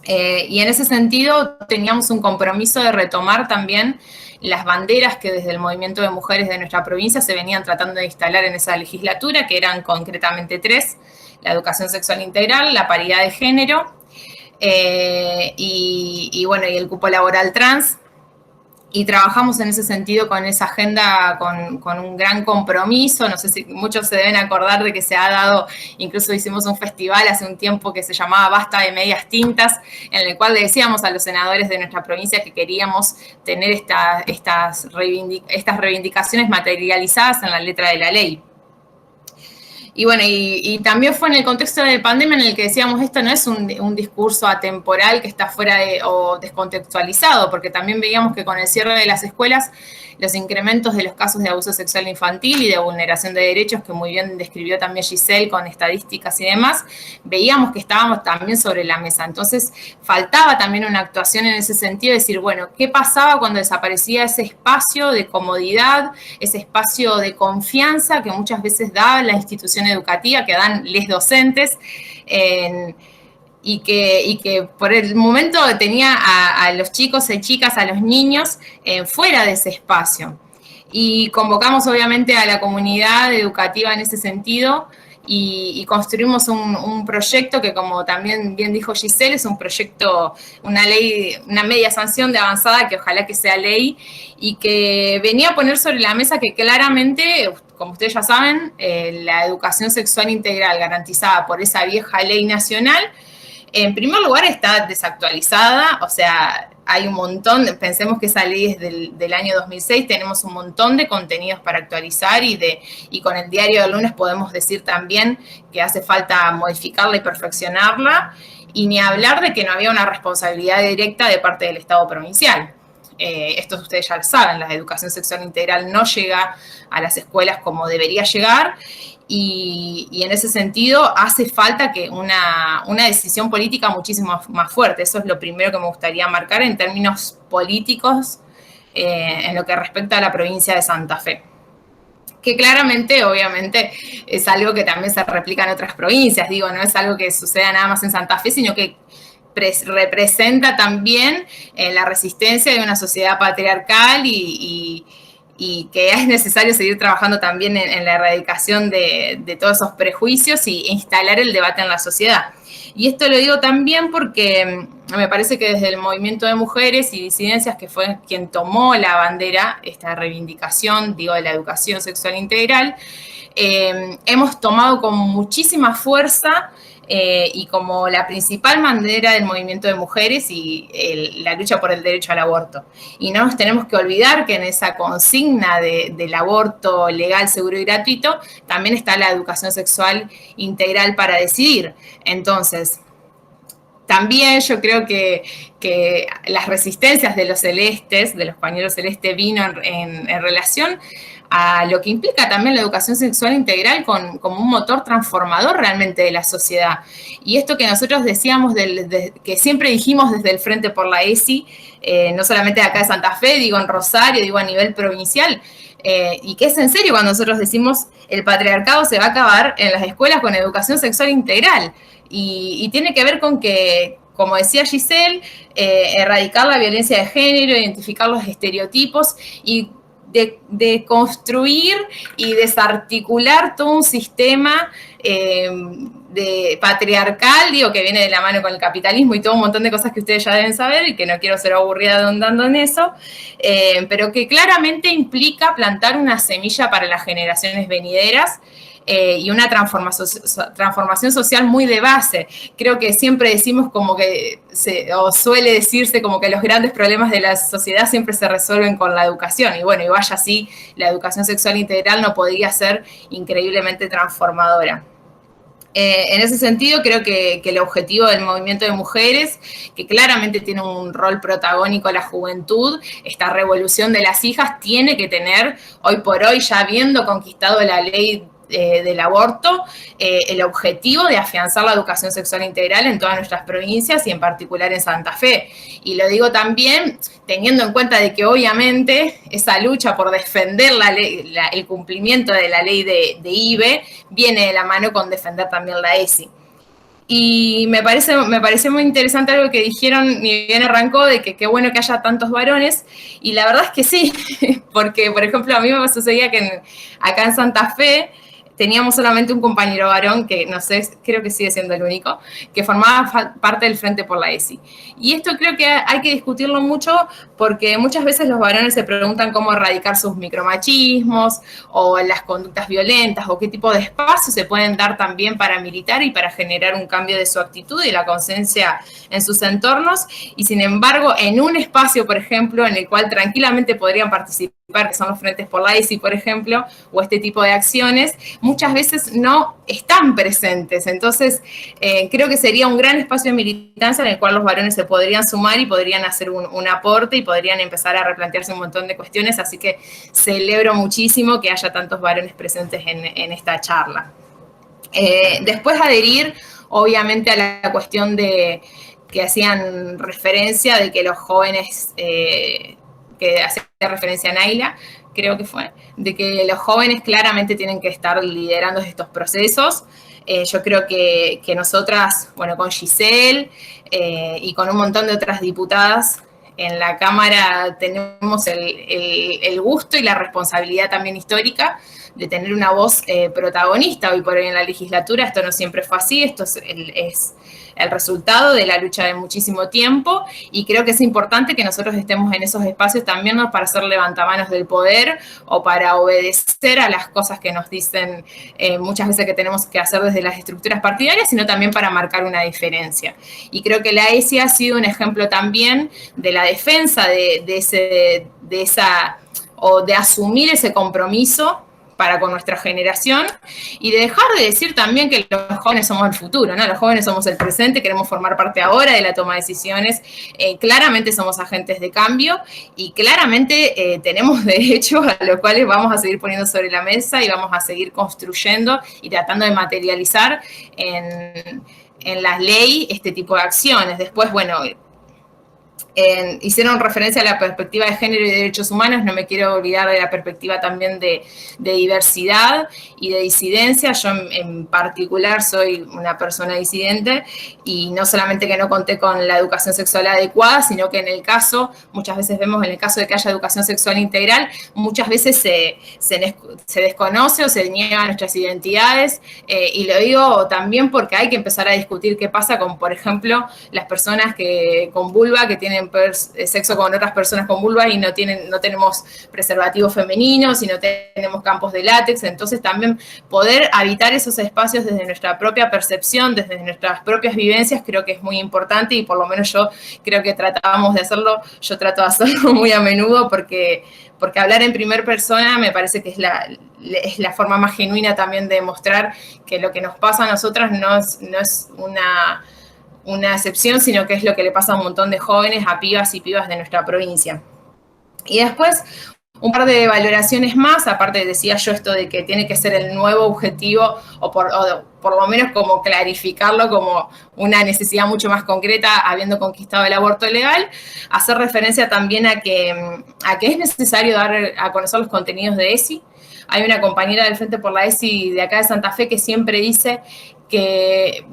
y en ese sentido teníamos un compromiso de retomar también las banderas que desde el movimiento de mujeres de nuestra provincia se venían tratando de instalar en esa legislatura, que eran concretamente 3, la educación sexual integral, la paridad de género, y bueno, y el cupo laboral trans, y trabajamos en ese sentido con esa agenda con un gran compromiso. No sé si muchos se deben acordar de que se ha dado, incluso hicimos un festival hace un tiempo que se llamaba Basta de Medias Tintas, en el cual le decíamos a los senadores de nuestra provincia que queríamos tener estas reivindicaciones materializadas en la letra de la ley. Y bueno, y también fue en el contexto de pandemia en el que decíamos, esto no es un discurso atemporal que está fuera o descontextualizado, porque también veíamos que con el cierre de las escuelas, los incrementos de los casos de abuso sexual infantil y de vulneración de derechos, que muy bien describió también Giselle con estadísticas y demás, veíamos que estábamos también sobre la mesa. Entonces, faltaba también una actuación en ese sentido, de decir, bueno, ¿qué pasaba cuando desaparecía ese espacio de comodidad, ese espacio de confianza que muchas veces da la institución educativa, que dan les docentes, y que por el momento tenía a los chicos y chicas, a los niños, fuera de ese espacio. Y convocamos obviamente a la comunidad educativa en ese sentido y construimos un proyecto que, como también bien dijo Giselle, es un proyecto, una ley, una media sanción de avanzada que ojalá que sea ley y que venía a poner sobre la mesa que claramente, como ustedes ya saben, la educación sexual integral garantizada por esa vieja ley nacional, en primer lugar está desactualizada, o sea, hay un montón, pensemos que esa ley es del año 2006, tenemos un montón de contenidos para actualizar y con el diario del lunes podemos decir también que hace falta modificarla y perfeccionarla, y ni hablar de que no había una responsabilidad directa de parte del Estado provincial. Esto ustedes ya lo saben, la educación sexual integral no llega a las escuelas como debería llegar, y en ese sentido hace falta que una decisión política muchísimo más fuerte. Eso es lo primero que me gustaría marcar en términos políticos en lo que respecta a la provincia de Santa Fe. Que claramente, obviamente, es algo que también se replica en otras provincias. Digo, no es algo que suceda nada más en Santa Fe, sino que representa también la resistencia de una sociedad patriarcal y que es necesario seguir trabajando también en la erradicación de todos esos prejuicios e instalar el debate en la sociedad. Y esto lo digo también porque me parece que desde el movimiento de mujeres y disidencias, que fue quien tomó la bandera, esta reivindicación, digo, de la educación sexual integral, hemos tomado con muchísima fuerza y como la principal bandera del movimiento de mujeres y la lucha por el derecho al aborto. Y no nos tenemos que olvidar que en esa consigna del aborto legal, seguro y gratuito, también está la educación sexual integral para decidir. Entonces, también yo creo que las resistencias de los celestes, de los pañuelos celestes, vino en relación a lo que implica también la educación sexual integral como un motor transformador realmente de la sociedad. Y esto que nosotros decíamos, que siempre dijimos desde el Frente por la ESI, no solamente acá de Santa Fe, digo en Rosario, digo a nivel provincial, y que es en serio cuando nosotros decimos el patriarcado se va a acabar en las escuelas con educación sexual integral. Y tiene que ver con que, como decía Giselle, erradicar la violencia de género, identificar los estereotipos y de construir y desarticular todo un sistema de patriarcal, digo, que viene de la mano con el capitalismo y todo un montón de cosas que ustedes ya deben saber y que no quiero ser aburrida andando en eso, pero que claramente implica plantar una semilla para las generaciones venideras, y una transformación social muy de base. Creo que siempre decimos como que, o suele decirse como que los grandes problemas de la sociedad siempre se resuelven con la educación, y bueno, y vaya así, la educación sexual integral no podría ser increíblemente transformadora. En ese sentido, creo que el objetivo del movimiento de mujeres, que claramente tiene un rol protagónico la juventud, esta revolución de las hijas, tiene que tener, hoy por hoy, ya habiendo conquistado la ley del aborto, el objetivo de afianzar la educación sexual integral en todas nuestras provincias y en particular en Santa Fe. Y lo digo también teniendo en cuenta de que obviamente esa lucha por defender el cumplimiento de la ley de IBE viene de la mano con defender también la ESI. Y me pareció muy interesante algo que dijeron, ni bien arrancó, de que qué bueno que haya tantos varones, y la verdad es que sí, porque, por ejemplo, a mí me sucedía que acá en Santa Fe teníamos solamente un compañero varón, que no sé, creo que sigue siendo el único, que formaba parte del Frente por la ESI. Y esto creo que hay que discutirlo mucho, porque muchas veces los varones se preguntan cómo erradicar sus micromachismos, o las conductas violentas, o qué tipo de espacios se pueden dar también para militar y para generar un cambio de su actitud y la conciencia en sus entornos. Y sin embargo, en un espacio, por ejemplo, en el cual tranquilamente podrían participar, que son los frentes por la ESI, por ejemplo, o este tipo de acciones, muchas veces no están presentes. Entonces, creo que sería un gran espacio de militancia en el cual los varones se podrían sumar y podrían hacer un aporte y podrían empezar a replantearse un montón de cuestiones. Así que celebro muchísimo que haya tantos varones presentes en esta charla. Después adherir, obviamente, a la cuestión de que hacían referencia de que los jóvenes... que hace referencia a Naila, creo que fue, de que los jóvenes claramente tienen que estar liderando estos procesos. Yo creo que nosotras, bueno, con Giselle y con un montón de otras diputadas en la Cámara tenemos el gusto y la responsabilidad también histórica de tener una voz protagonista hoy por hoy en la legislatura. Esto no siempre fue así, esto es el resultado de la lucha de muchísimo tiempo, y creo que es importante que nosotros estemos en esos espacios también, no para ser levantamanos del poder o para obedecer a las cosas que nos dicen muchas veces que tenemos que hacer desde las estructuras partidarias, sino también para marcar una diferencia. Y creo que la ESI ha sido un ejemplo también de la defensa de asumir ese compromiso para con nuestra generación, y de dejar de decir también que los jóvenes somos el futuro, ¿no? Los jóvenes somos el presente, queremos formar parte ahora de la toma de decisiones, claramente somos agentes de cambio, y claramente tenemos derechos a los cuales vamos a seguir poniendo sobre la mesa y vamos a seguir construyendo y tratando de materializar en la ley este tipo de acciones. Después, bueno, hicieron referencia a la perspectiva de género y de derechos humanos, no me quiero olvidar de la perspectiva también de diversidad y de disidencia. Yo en particular soy una persona disidente, y no solamente que no conté con la educación sexual adecuada, sino que muchas veces vemos en el caso de que haya educación sexual integral, muchas veces se desconoce o se niegan nuestras identidades, y lo digo también porque hay que empezar a discutir qué pasa con, por ejemplo, las personas con vulva, que tienen sexo con otras personas con vulva y no tenemos preservativos femeninos y no tenemos campos de látex. Entonces también poder habitar esos espacios desde nuestra propia percepción, desde nuestras propias vivencias, creo que es muy importante, y por lo menos yo creo que tratamos de hacerlo, yo trato de hacerlo muy a menudo, porque hablar en primera persona me parece que es la forma más genuina también de demostrar que lo que nos pasa a nosotras no es una excepción, sino que es lo que le pasa a un montón de jóvenes, a pibas y pibas de nuestra provincia. Y después, un par de valoraciones más, aparte decía yo esto de que tiene que ser el nuevo objetivo, o por lo menos como clarificarlo como una necesidad mucho más concreta, habiendo conquistado el aborto legal, hacer referencia también a que es necesario dar a conocer los contenidos de ESI. Hay una compañera del Frente por la ESI de acá de Santa Fe que siempre dice que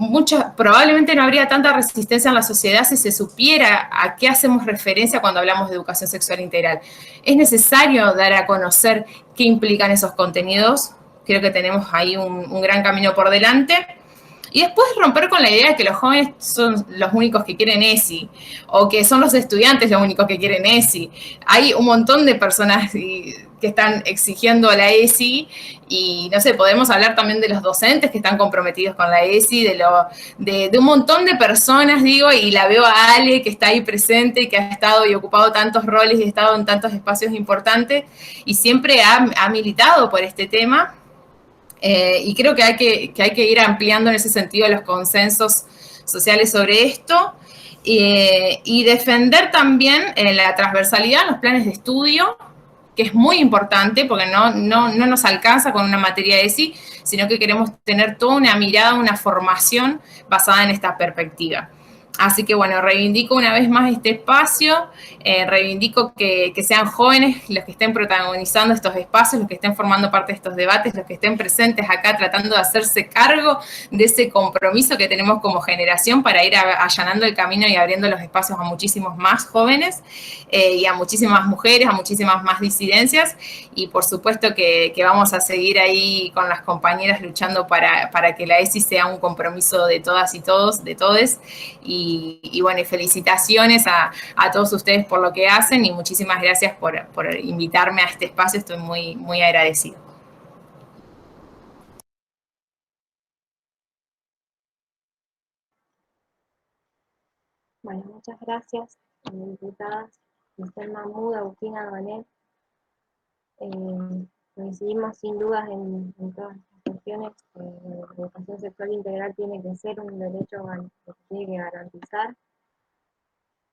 probablemente no habría tanta resistencia en la sociedad si se supiera a qué hacemos referencia cuando hablamos de educación sexual integral. Es necesario dar a conocer qué implican esos contenidos. Creo que tenemos ahí un gran camino por delante. Y después romper con la idea de que los jóvenes son los únicos que quieren ESI, o que son los estudiantes los únicos que quieren ESI. Hay un montón de personas que que están exigiendo la ESI, y no sé, podemos hablar también de los docentes que están comprometidos con la ESI, de un montón de personas, digo, y la veo a Ale, que está ahí presente y que ha estado y ocupado tantos roles y ha estado en tantos espacios importantes, y siempre ha militado por este tema. Y creo que hay que ir ampliando en ese sentido los consensos sociales sobre esto, y defender también la transversalidad en los planes de estudio, que es muy importante porque no nos alcanza con una materia de ESI, sino que queremos tener toda una mirada, una formación basada en esta perspectiva. Así que bueno, reivindico una vez más este espacio, reivindico que sean jóvenes los que estén protagonizando estos espacios, los que estén formando parte de estos debates, los que estén presentes acá tratando de hacerse cargo de ese compromiso que tenemos como generación para ir allanando el camino y abriendo los espacios a muchísimos más jóvenes, y a muchísimas mujeres, a muchísimas más disidencias, y por supuesto que vamos a seguir ahí con las compañeras luchando para que la ESI sea un compromiso de todas y todos, de todes. Y bueno, y felicitaciones a todos ustedes por lo que hacen, y muchísimas gracias por invitarme a este espacio, estoy muy, muy agradecida. Bueno, muchas gracias, diputadas Esther Mahmoud, Agustina Donel. Coincidimos sin dudas en todas las cuestiones. La educación sexual integral tiene que ser un derecho que se tiene que garantizar.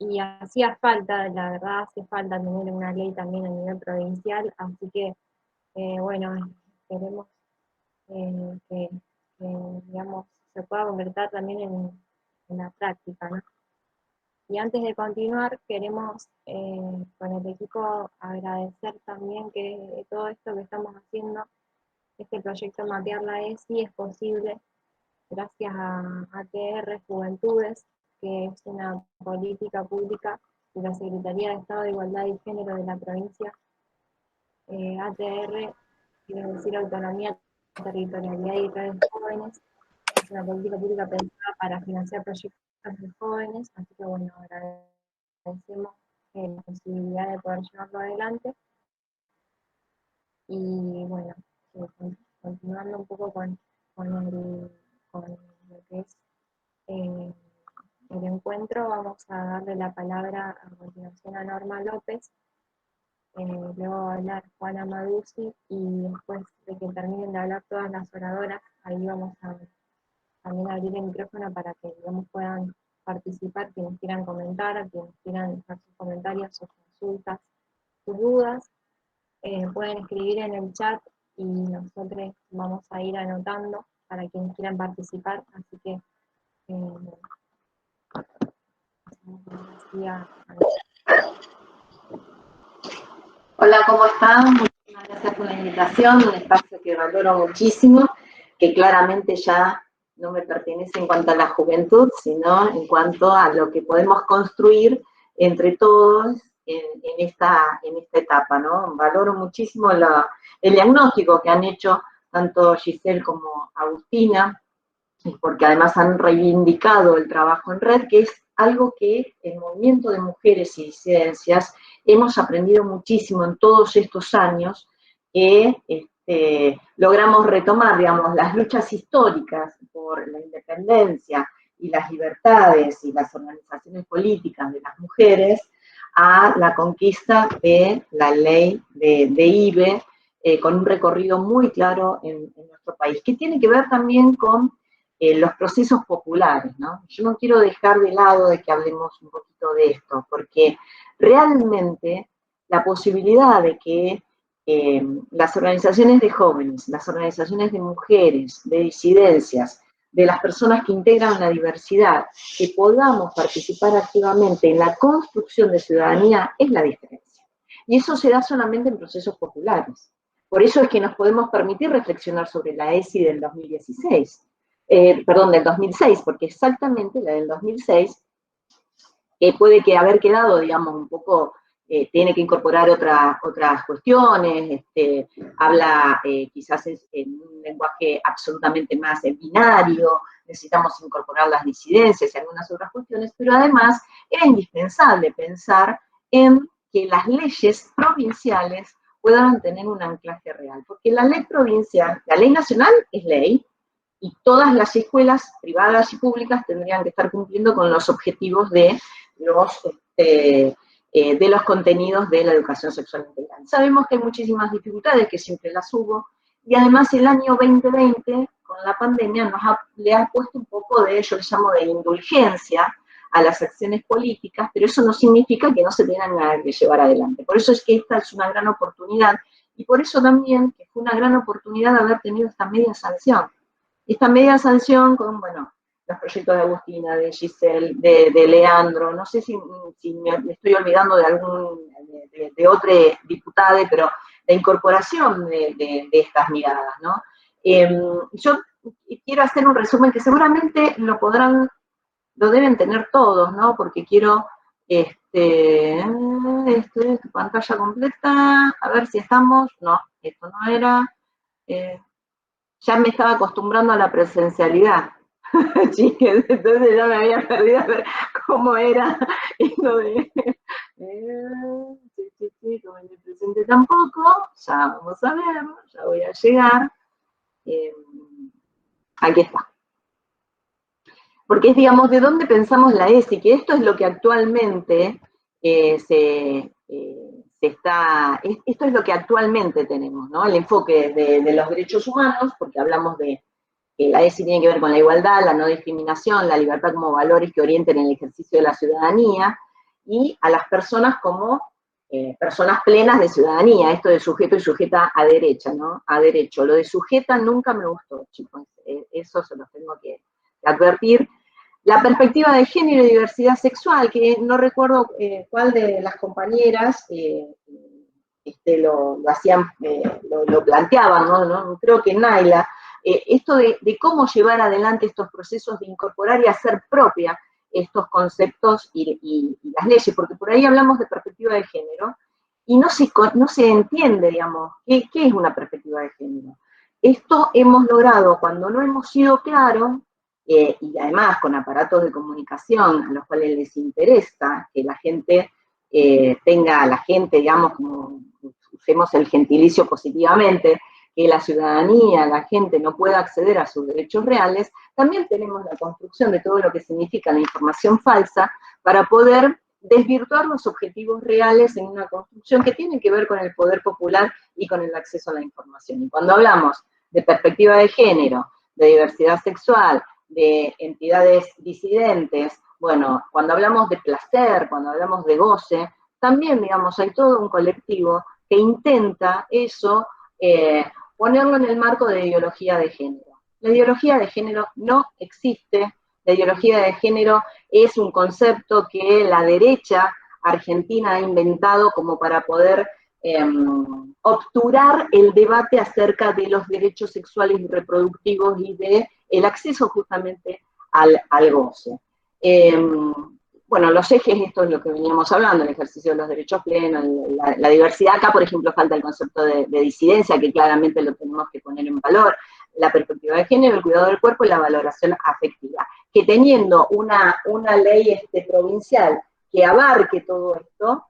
Y hacía falta, la verdad, hace falta tener una ley también a nivel provincial, así que, bueno, esperemos que, digamos, se pueda concretar también en la práctica, ¿no? Y antes de continuar, queremos con el equipo agradecer también que todo esto que estamos haciendo, este proyecto Mapear la ESI, es posible gracias a ATR Juventudes, que es una política pública de la Secretaría de Estado de Igualdad y Género de la provincia. ATR quiere decir Autonomía, Territorialidad y Redes Jóvenes. Es una política pública pensada para financiar proyectos de jóvenes, así que bueno, agradecemos la posibilidad de poder llevarlo adelante. Y bueno, continuando un poco con lo que es el encuentro, vamos a darle la palabra a continuación a Norma López, luego va a hablar Juana Maduzzi, y después de que terminen de hablar todas las oradoras, ahí vamos a también abrir el micrófono para que, digamos, puedan participar quienes quieran comentar, quienes quieran dejar sus comentarios, sus consultas, sus dudas. Pueden escribir en el chat y nosotros vamos a ir anotando para quienes quieran participar, así que hola, ¿cómo están? Muchísimas gracias por la invitación, un espacio que valoro muchísimo, que claramente ya no me pertenece en cuanto a la juventud, sino en cuanto a lo que podemos construir entre todos en esta etapa, ¿no? Valoro muchísimo el diagnóstico que han hecho tanto Giselle como Agustina, porque además han reivindicado el trabajo en red, que es algo que el movimiento de mujeres y disidencias hemos aprendido muchísimo en todos estos años, que logramos retomar, digamos, las luchas históricas por la independencia y las libertades y las organizaciones políticas de las mujeres a la conquista de la ley de IBE, con un recorrido muy claro en nuestro país, que tiene que ver también con los procesos populares, ¿no? Yo no quiero dejar de lado de que hablemos un poquito de esto, porque realmente la posibilidad de que las organizaciones de jóvenes, las organizaciones de mujeres, de disidencias, de las personas que integran la diversidad, que podamos participar activamente en la construcción de ciudadanía, es la diferencia. Y eso se da solamente en procesos populares. Por eso es que nos podemos permitir reflexionar sobre la ESI del 2016, del 2006, porque exactamente la del 2006 puede que haber quedado, digamos, un poco, tiene que incorporar otras cuestiones, habla quizás en un lenguaje absolutamente más binario, necesitamos incorporar las disidencias y algunas otras cuestiones, pero además era indispensable pensar en que las leyes provinciales puedan tener un anclaje real. Porque la ley provincial, la ley nacional es ley, y todas las escuelas privadas y públicas tendrían que estar cumpliendo con los objetivos de los contenidos de la educación sexual integral. Sabemos que hay muchísimas dificultades, que siempre las hubo, y además el año 2020, con la pandemia, le ha puesto un poco de, yo le llamo de indulgencia a las acciones políticas, pero eso no significa que no se tengan que llevar adelante. Por eso es que esta es una gran oportunidad, y por eso también que fue una gran oportunidad haber tenido esta media sanción. Esta media sanción con, bueno, los proyectos de Agustina, de Giselle, de Leandro, no sé si me estoy olvidando de otro diputado, pero la incorporación de estas miradas, ¿no? Yo quiero hacer un resumen que seguramente lo deben tener todos, ¿no? Porque quiero, pantalla completa, a ver si estamos, no, esto no era, ya me estaba acostumbrando a la presencialidad, chiques, entonces ya me había perdido a ver cómo era esto de, como en el presente tampoco, ya vamos a ver, ya voy a llegar, aquí está. Porque es, digamos, de dónde pensamos la ESI, que esto es lo que actualmente esto es lo que actualmente tenemos, ¿no? El enfoque de los derechos humanos, porque hablamos de que la ESI tiene que ver con la igualdad, la no discriminación, la libertad como valores que orienten el ejercicio de la ciudadanía, y a las personas como personas plenas de ciudadanía, esto de sujeto y sujeta a derecha, ¿no? A derecho. Lo de sujeta nunca me gustó, chicos, eso se los tengo que advertir. La perspectiva de género y diversidad sexual, que no recuerdo cuál de las compañeras lo planteaban, ¿no? Creo que Naila, esto de cómo llevar adelante estos procesos de incorporar y hacer propia estos conceptos y las leyes, porque por ahí hablamos de perspectiva de género, y no se entiende, digamos, qué es una perspectiva de género. Esto hemos logrado cuando no hemos sido claros, y además con aparatos de comunicación a los cuales les interesa que la gente digamos, como usemos el gentilicio positivamente, que la ciudadanía, la gente no pueda acceder a sus derechos reales, también tenemos la construcción de todo lo que significa la información falsa para poder desvirtuar los objetivos reales en una construcción que tiene que ver con el poder popular y con el acceso a la información. Y cuando hablamos de perspectiva de género, de diversidad sexual, de entidades disidentes, bueno, cuando hablamos de placer, cuando hablamos de goce, también, digamos, hay todo un colectivo que intenta eso, ponerlo en el marco de ideología de género. La ideología de género no existe, la ideología de género es un concepto que la derecha argentina ha inventado como para poder obturar el debate acerca de los derechos sexuales y reproductivos y de el acceso justamente al goce. Bueno, los ejes, esto es lo que veníamos hablando, el ejercicio de los derechos plenos, la diversidad. Acá, por ejemplo, falta el concepto de disidencia, que claramente lo tenemos que poner en valor, la perspectiva de género, el cuidado del cuerpo y la valoración afectiva. Que teniendo una ley provincial que abarque todo esto,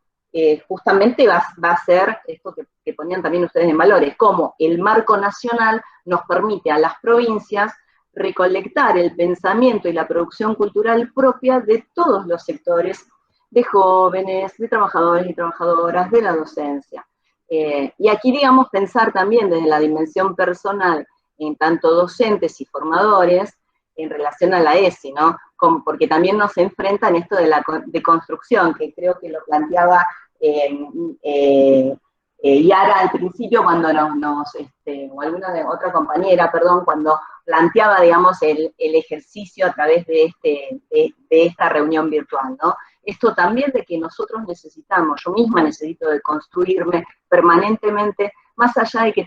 justamente va a ser esto que ponían también ustedes en valores, como el marco nacional nos permite a las provincias recolectar el pensamiento y la producción cultural propia de todos los sectores, de jóvenes, de trabajadores y trabajadoras, de la docencia. Y aquí, digamos, pensar también desde la dimensión personal, en tanto docentes y formadores, en relación a la ESI, ¿no? Porque también nos enfrenta en esto de construcción, que creo que lo planteaba Yara al principio cuando o alguna otra compañera, perdón, cuando planteaba, digamos, el ejercicio a través de esta reunión virtual, ¿no? Esto también de que nosotros necesitamos, yo misma necesito de construirme permanentemente, más allá de que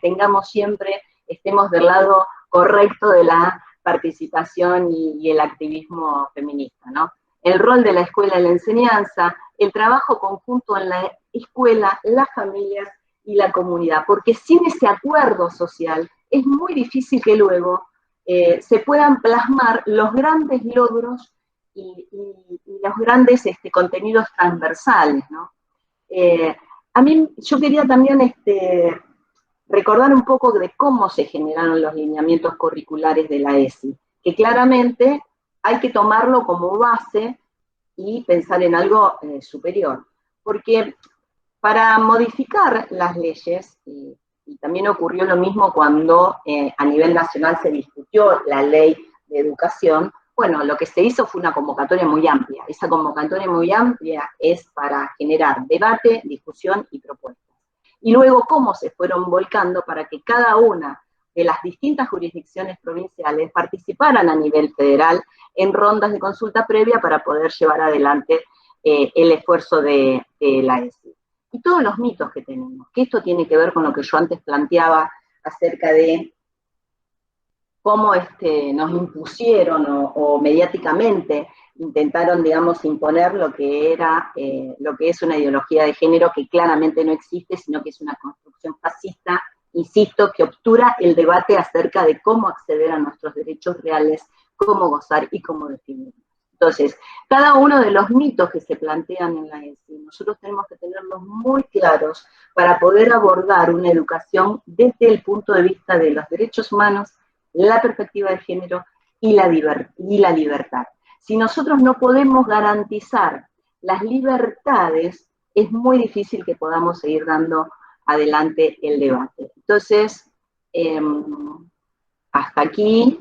estemos del lado correcto de la participación y el activismo feminista, ¿no? El rol de la escuela en la enseñanza, el trabajo conjunto en la escuela, las familias y la comunidad, porque sin ese acuerdo social es muy difícil que luego se puedan plasmar los grandes logros y los grandes contenidos transversales, ¿no? a mí, yo quería también recordar un poco de cómo se generaron los lineamientos curriculares de la ESI, que claramente hay que tomarlo como base y pensar en algo superior. Porque para modificar las leyes, y también ocurrió lo mismo cuando a nivel nacional se discutió la ley de educación, bueno, lo que se hizo fue una convocatoria muy amplia. Esa convocatoria muy amplia es para generar debate, discusión y propuestas. Y luego cómo se fueron volcando para que cada una de las distintas jurisdicciones provinciales participaran a nivel federal en rondas de consulta previa para poder llevar adelante el esfuerzo de la ESI. Y todos los mitos que tenemos, que esto tiene que ver con lo que yo antes planteaba acerca de cómo nos impusieron o mediáticamente intentaron, digamos, imponer lo que es una ideología de género que claramente no existe, sino que es una construcción fascista, insisto, que obtura el debate acerca de cómo acceder a nuestros derechos reales, cómo gozar y cómo definirlos. Entonces, cada uno de los mitos que se plantean en la ESI, nosotros tenemos que tenerlos muy claros para poder abordar una educación desde el punto de vista de los derechos humanos, la perspectiva de género y la libertad. Si nosotros no podemos garantizar las libertades, es muy difícil que podamos seguir dando adelante el debate. Entonces, hasta aquí.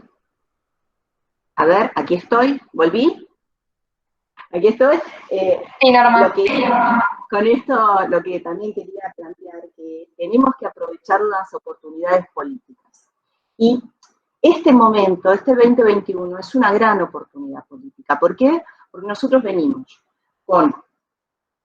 A ver, aquí estoy, volví. Aquí estoy. Sí, Norma. Con esto lo que también quería plantear, que tenemos que aprovechar las oportunidades políticas. Y este momento, este 2021, es una gran oportunidad política. ¿Por qué? Porque nosotros venimos con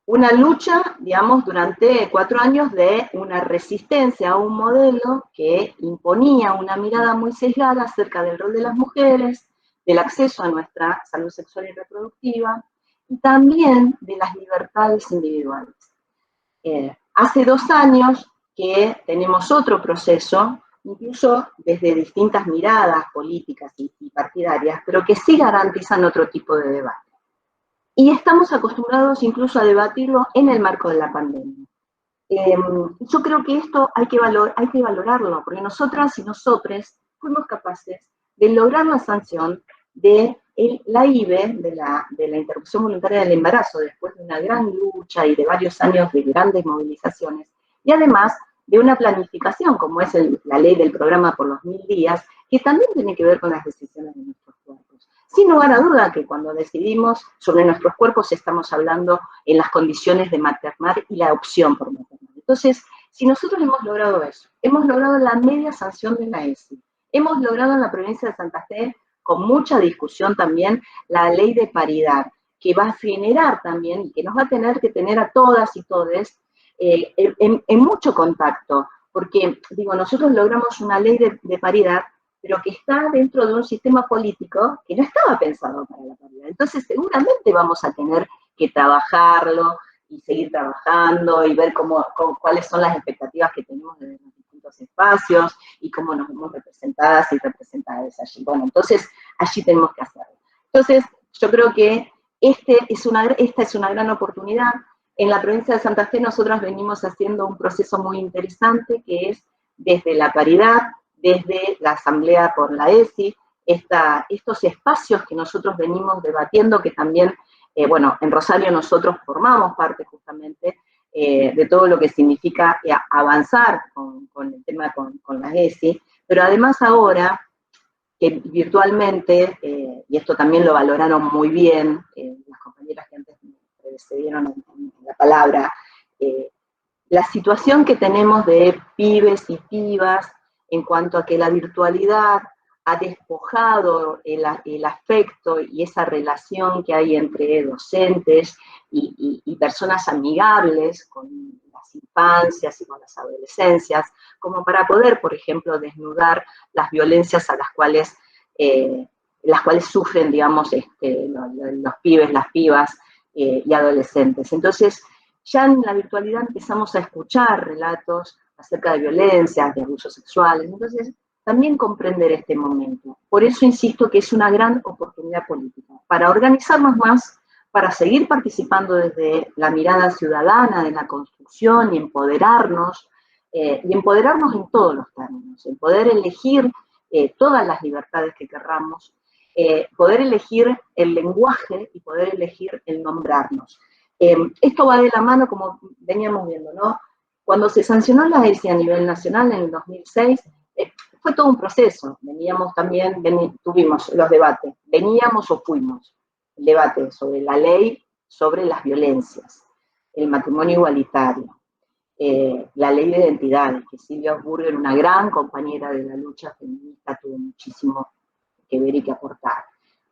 una lucha, digamos, durante 4 años de una resistencia a un modelo que imponía una mirada muy sesgada acerca del rol de las mujeres, del acceso a nuestra salud sexual y reproductiva, y también de las libertades individuales. Hace 2 años que tenemos otro proceso, incluso desde distintas miradas políticas y partidarias, pero que sí garantizan otro tipo de debate. Y estamos acostumbrados incluso a debatirlo en el marco de la pandemia. Yo creo que esto hay que valorarlo, porque nosotras y nosotres fuimos capaces de lograr la sanción de la IVE, de la interrupción voluntaria del embarazo, después de una gran lucha y de varios años de grandes movilizaciones, y además de una planificación, como es la ley del programa por los 1000 días, que también tiene que ver con las decisiones de nuestros cuerpos. Sin lugar a duda que cuando decidimos sobre nuestros cuerpos estamos hablando en las condiciones de maternar y la opción por maternar. Entonces, si nosotros hemos logrado eso, hemos logrado la media sanción de la ESI, hemos logrado en la provincia de Santa Fe, con mucha discusión también, la ley de paridad, que va a generar también, y que nos va a tener que tener a todas y todes en mucho contacto, porque, digo, nosotros logramos una ley de paridad, pero que está dentro de un sistema político que no estaba pensado para la paridad. Entonces, seguramente vamos a tener que trabajarlo y seguir trabajando y ver cuáles son las expectativas que tenemos de los distintos espacios y cómo nos vemos representadas y representadas allí. Bueno, entonces, allí tenemos que hacerlo. Entonces, yo creo que esta es una gran oportunidad. En la provincia de Santa Fe nosotros venimos haciendo un proceso muy interesante que es desde la paridad, desde la Asamblea por la ESI, estos espacios que nosotros venimos debatiendo, que también, bueno, en Rosario nosotros formamos parte justamente de todo lo que significa avanzar con el tema con la ESI, pero además ahora, que virtualmente, y esto también lo valoraron muy bien las compañeras que antes me precedieron en la palabra, la situación que tenemos de pibes y pibas en cuanto a que la virtualidad ha despojado el afecto y esa relación que hay entre docentes y personas amigables con las infancias y con las adolescencias, como para poder, por ejemplo, desnudar las violencias a las cuales sufren, digamos, los pibes, las pibas y adolescentes. Entonces, ya en la virtualidad empezamos a escuchar relatos acerca de violencias, de abusos sexuales, entonces también comprender este momento. Por eso insisto que es una gran oportunidad política, para organizarnos más, para seguir participando desde la mirada ciudadana de la construcción y empoderarnos en todos los términos, en poder elegir todas las libertades que querramos, poder elegir el lenguaje y poder elegir el nombrarnos. Esto va de la mano, como veníamos viendo, ¿no? Cuando se sancionó la ESI a nivel nacional en el 2006, fue todo un proceso. Tuvimos los debates, veníamos o fuimos. El debate sobre la ley, sobre las violencias, el matrimonio igualitario, la ley de identidades, que Silvia Osburger, una gran compañera de la lucha feminista, tuvo muchísimo que ver y que aportar.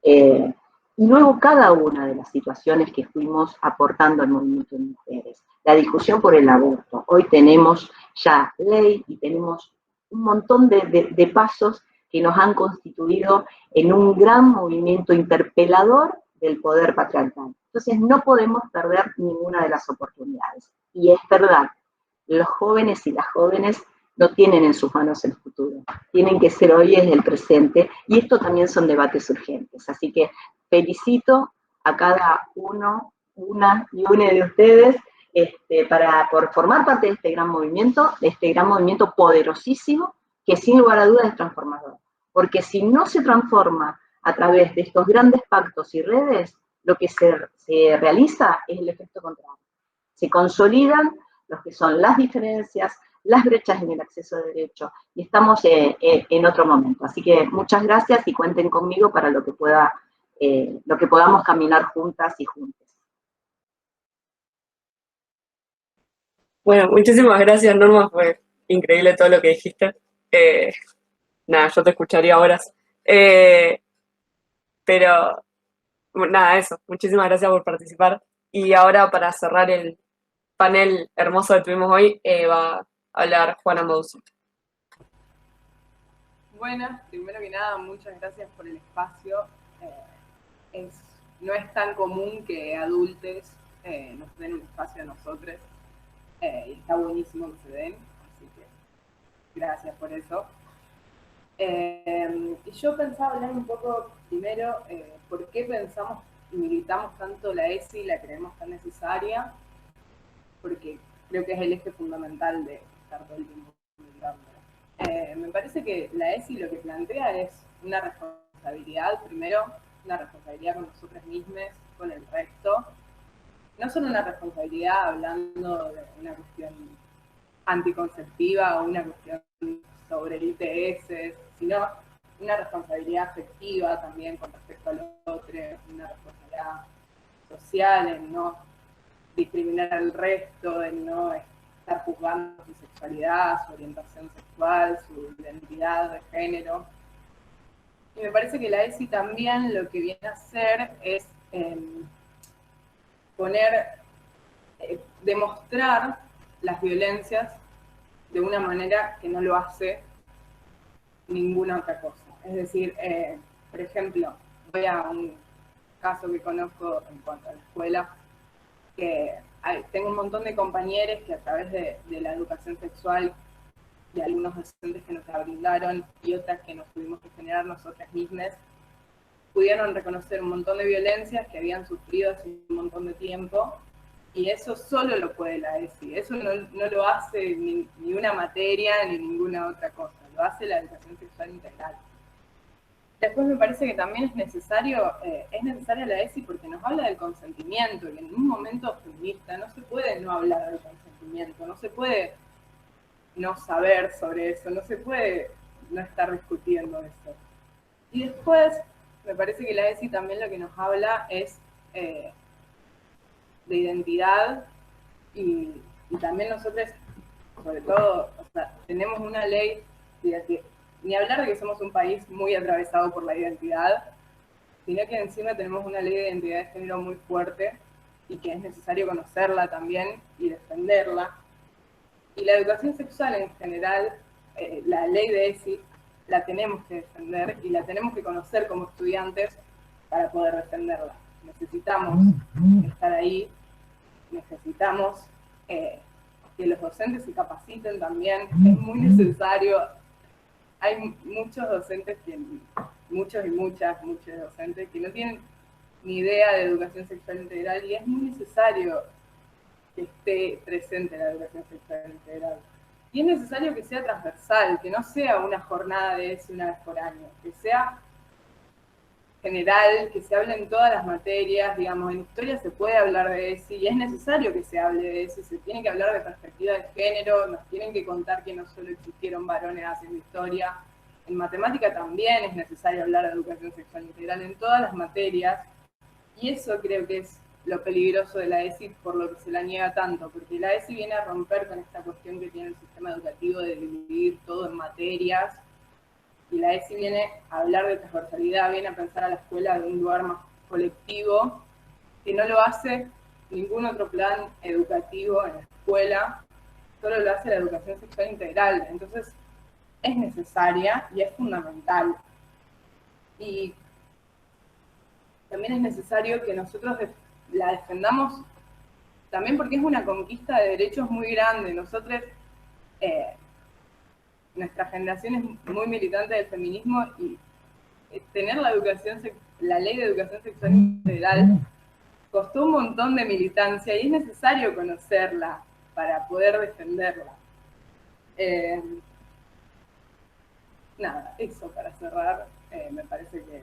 Y luego cada una de las situaciones que fuimos aportando al movimiento de mujeres. La discusión por el aborto. Hoy tenemos ya ley y tenemos un montón de pasos que nos han constituido en un gran movimiento interpelador del poder patriarcal. Entonces no podemos perder ninguna de las oportunidades. Y es verdad, los jóvenes y las jóvenes no tienen en sus manos el futuro, tienen que ser hoy en el presente, y esto también son debates urgentes. Así que felicito a cada uno, una de ustedes, por formar parte de este gran movimiento poderosísimo, que sin lugar a dudas es transformador. Porque si no se transforma a través de estos grandes pactos y redes, lo que se realiza es el efecto contrario. Se consolidan lo que son las diferencias, las brechas en el acceso a derecho, y estamos en otro momento. Así que muchas gracias y cuenten conmigo para lo que podamos caminar juntas y juntos. Bueno, muchísimas gracias, Norma, fue increíble todo lo que dijiste. Nada, yo te escucharía horas. Pero, nada, eso. Muchísimas gracias por participar. Y ahora, para cerrar el panel hermoso que tuvimos hoy, va a hablar Juana Madusi. Buenas, primero que nada, muchas gracias por el espacio. No es tan común que adultos nos den un espacio a nosotros, y está buenísimo que se den, así que gracias por eso. Y yo pensaba hablar un poco primero por qué pensamos y militamos tanto la ESI, la creemos tan necesaria, porque creo que es el eje fundamental de estar todo el tiempo militando. Me parece que la ESI lo que plantea es una responsabilidad, primero, una responsabilidad con nosotros mismos, con el resto. No solo una responsabilidad hablando de una cuestión anticonceptiva o una cuestión sobre el ITS, sino una responsabilidad afectiva también con respecto al otro, una responsabilidad social en no discriminar al resto, en no estar juzgando su sexualidad, su orientación sexual, su identidad de género. Y me parece que la ESI también lo que viene a hacer es demostrar las violencias de una manera que no lo hace ninguna otra cosa. Es decir, por ejemplo, voy a un caso que conozco en cuanto a la escuela, que tengo un montón de compañeros que a través de la educación sexual de algunos docentes que nos la brindaron y otras que nos tuvimos que generar nosotras mismas, pudieron reconocer un montón de violencias que habían sufrido hace un montón de tiempo, y eso solo lo puede la ESI, eso no lo hace ni una materia ni ninguna otra cosa, lo hace la educación sexual integral. Después me parece que también es necesaria la ESI porque nos habla del consentimiento, y en un momento feminista no se puede no hablar del consentimiento, no se puede no saber sobre eso, no se puede no estar discutiendo eso. Y después me parece que la ESI también lo que nos habla es de identidad, y también nosotros, sobre todo, o sea, tenemos una ley de ni hablar de que somos un país muy atravesado por la identidad, sino que encima tenemos una ley de identidad de género muy fuerte y que es necesario conocerla también y defenderla. Y la educación sexual en general, la ley de ESI, la tenemos que defender y la tenemos que conocer como estudiantes para poder defenderla. Necesitamos estar ahí, necesitamos que los docentes se capaciten también, es muy necesario. Hay muchos docentes, muchos docentes que no tienen mi idea de educación sexual integral y es muy necesario que esté presente la educación sexual integral. Y es necesario que sea transversal, que no sea una jornada de ESI una vez por año, que sea general, que se hable en todas las materias, digamos, en historia se puede hablar de ESI y es necesario que se hable de ESI, se tiene que hablar de perspectiva de género, nos tienen que contar que no solo existieron varones haciendo historia, en matemática también es necesario hablar de educación sexual integral en todas las materias, y eso creo que es lo peligroso de la ESI por lo que se la niega tanto, porque la ESI viene a romper con esta cuestión que tiene el sistema educativo de dividir todo en materias, y la ESI viene a hablar de transversalidad, viene a pensar a la escuela de un lugar más colectivo, que no lo hace ningún otro plan educativo en la escuela, solo lo hace la educación sexual integral, entonces es necesaria y es fundamental. Y también es necesario que nosotros la defendamos, también porque es una conquista de derechos muy grande. Nosotros, nuestra generación es muy militante del feminismo y tener la ley de educación sexual integral costó un montón de militancia y es necesario conocerla para poder defenderla. Nada, eso para cerrar, me parece que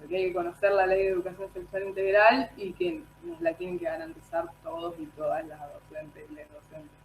hay que conocer la ley de educación sexual integral y que nos la tienen que garantizar todos y todas las docentes y los docentes.